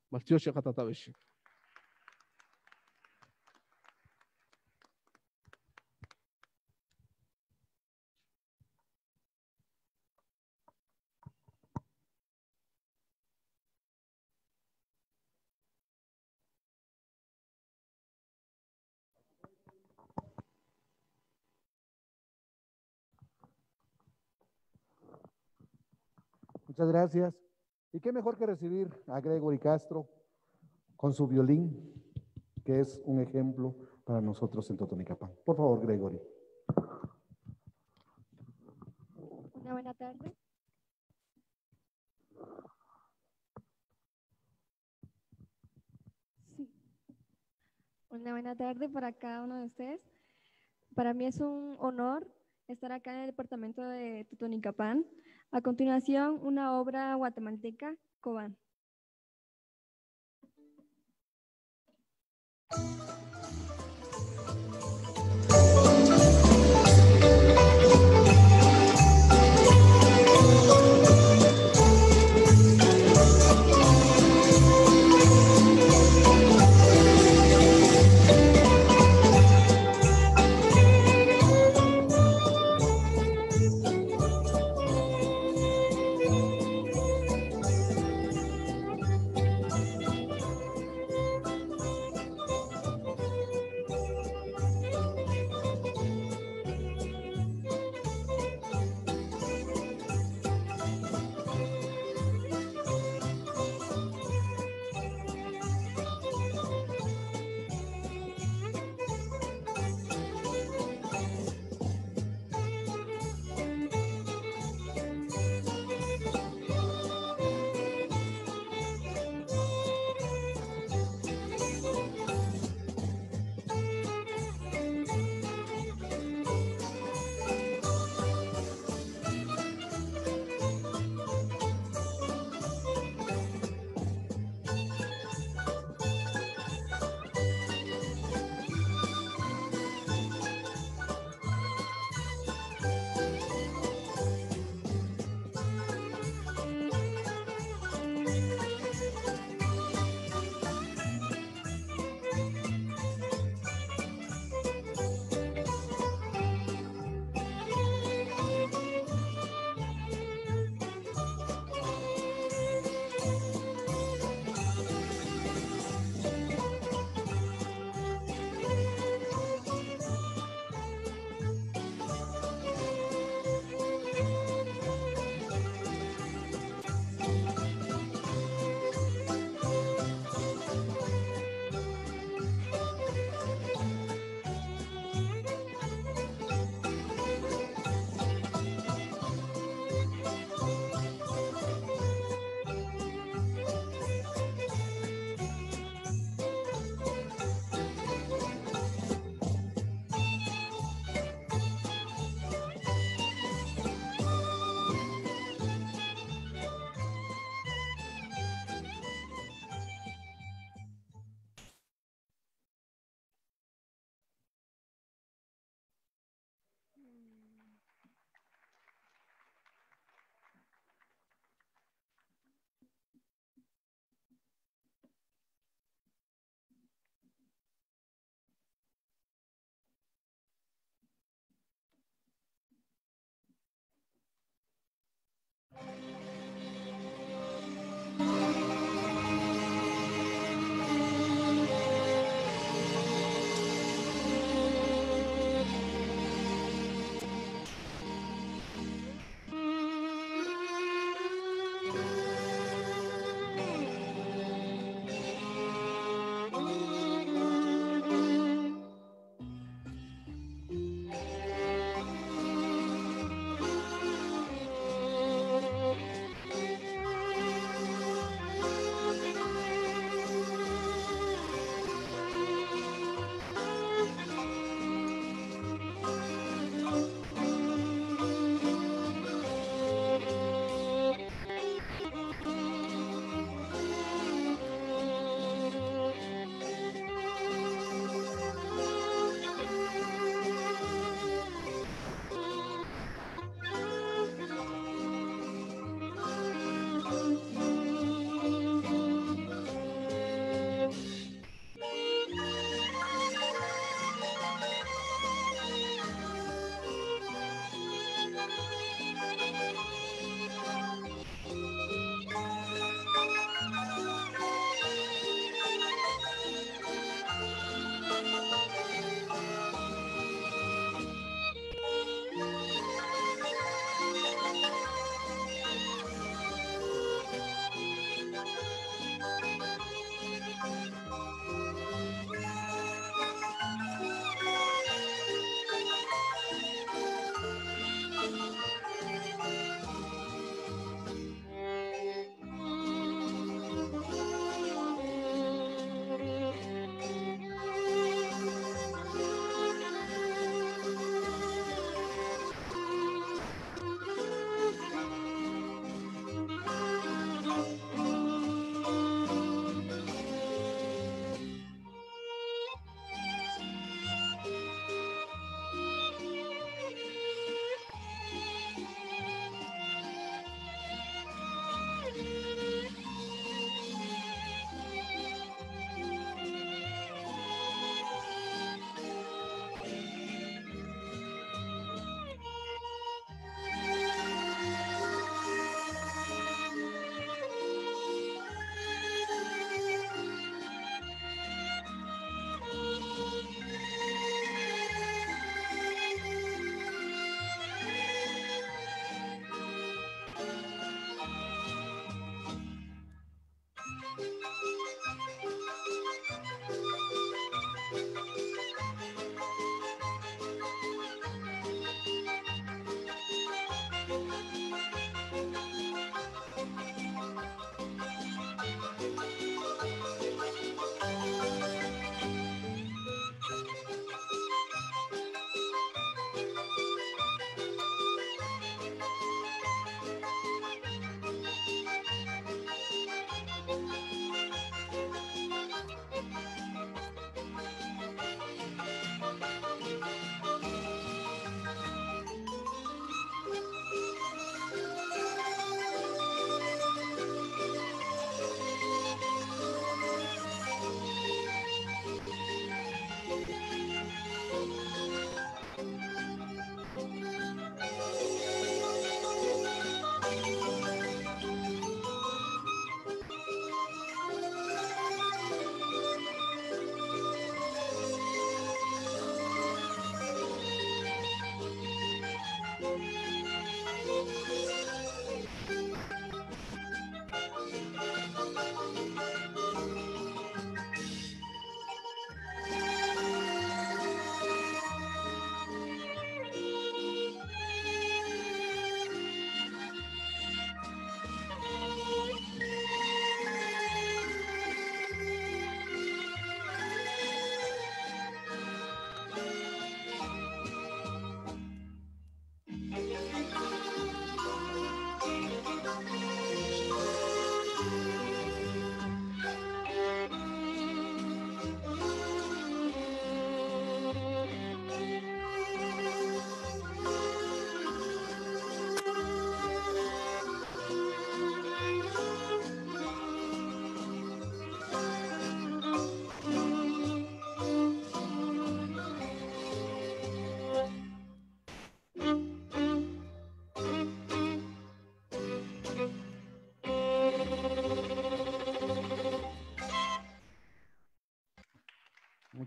Muchas gracias. Y qué mejor que recibir a Gregory Castro con su violín, que es un ejemplo para nosotros en Totonicapán. Por favor, Gregory. Una buena tarde. Sí. Una buena tarde para cada uno de ustedes. Para mí es un honor estar acá en el departamento de Totonicapán. A continuación, una obra guatemalteca, Cobán.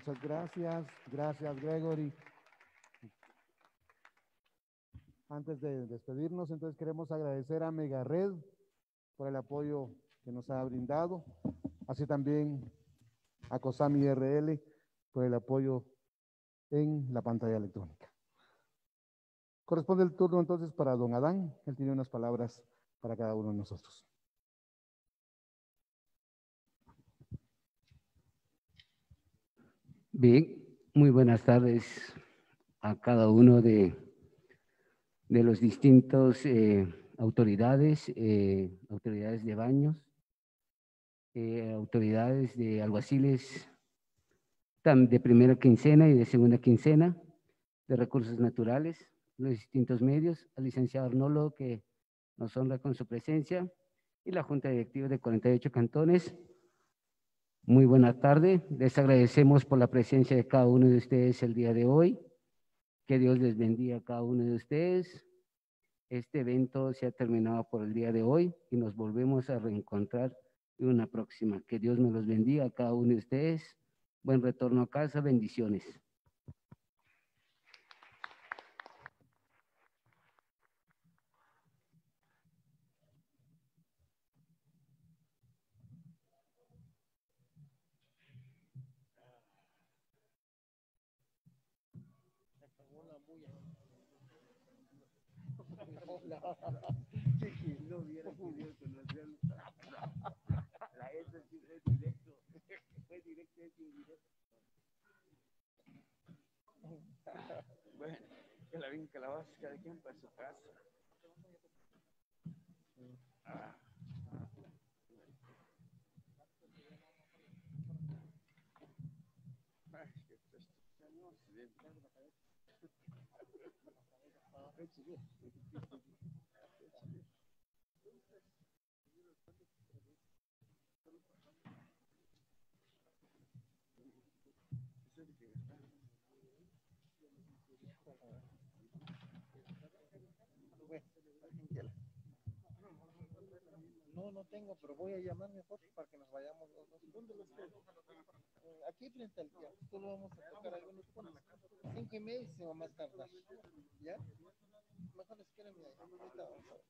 Muchas gracias. Gracias, Gregory. Antes de despedirnos, entonces queremos agradecer a Megared por el apoyo que nos ha brindado, así también a COSAMI RL por el apoyo en la pantalla electrónica. Corresponde el turno entonces para don Adán. Él tiene unas palabras para cada uno de nosotros. Bien, muy buenas tardes a cada uno de los distintos autoridades de baños, autoridades de alguaciles de primera quincena y de segunda quincena, de recursos naturales, los distintos medios, al licenciado Arnolo, que nos honra con su presencia, y la Junta Directiva de 48 cantones. Muy buena tarde, les agradecemos por la presencia de cada uno de ustedes el día de hoy. Que Dios les bendiga a cada uno de ustedes. Este evento se ha terminado por el día de hoy y nos volvemos a reencontrar en una próxima. Que Dios me los bendiga a cada uno de ustedes. Buen retorno a casa, bendiciones. No hubiera querido conocer la S sí fue directo, fue directo y indirecto. Bueno, que la bien calabaza, cada quien para su casa. Ay, qué triste. No, no tengo, pero voy a llamar mejor para que nos vayamos los dos. ¿Dónde los tengo? Aquí frente al teatro. Solo vamos a tocar algunos puntos. 5:30 se va más tardar. ¿Ya? Mejor espérenme ahí. Ahorita vamos a ver.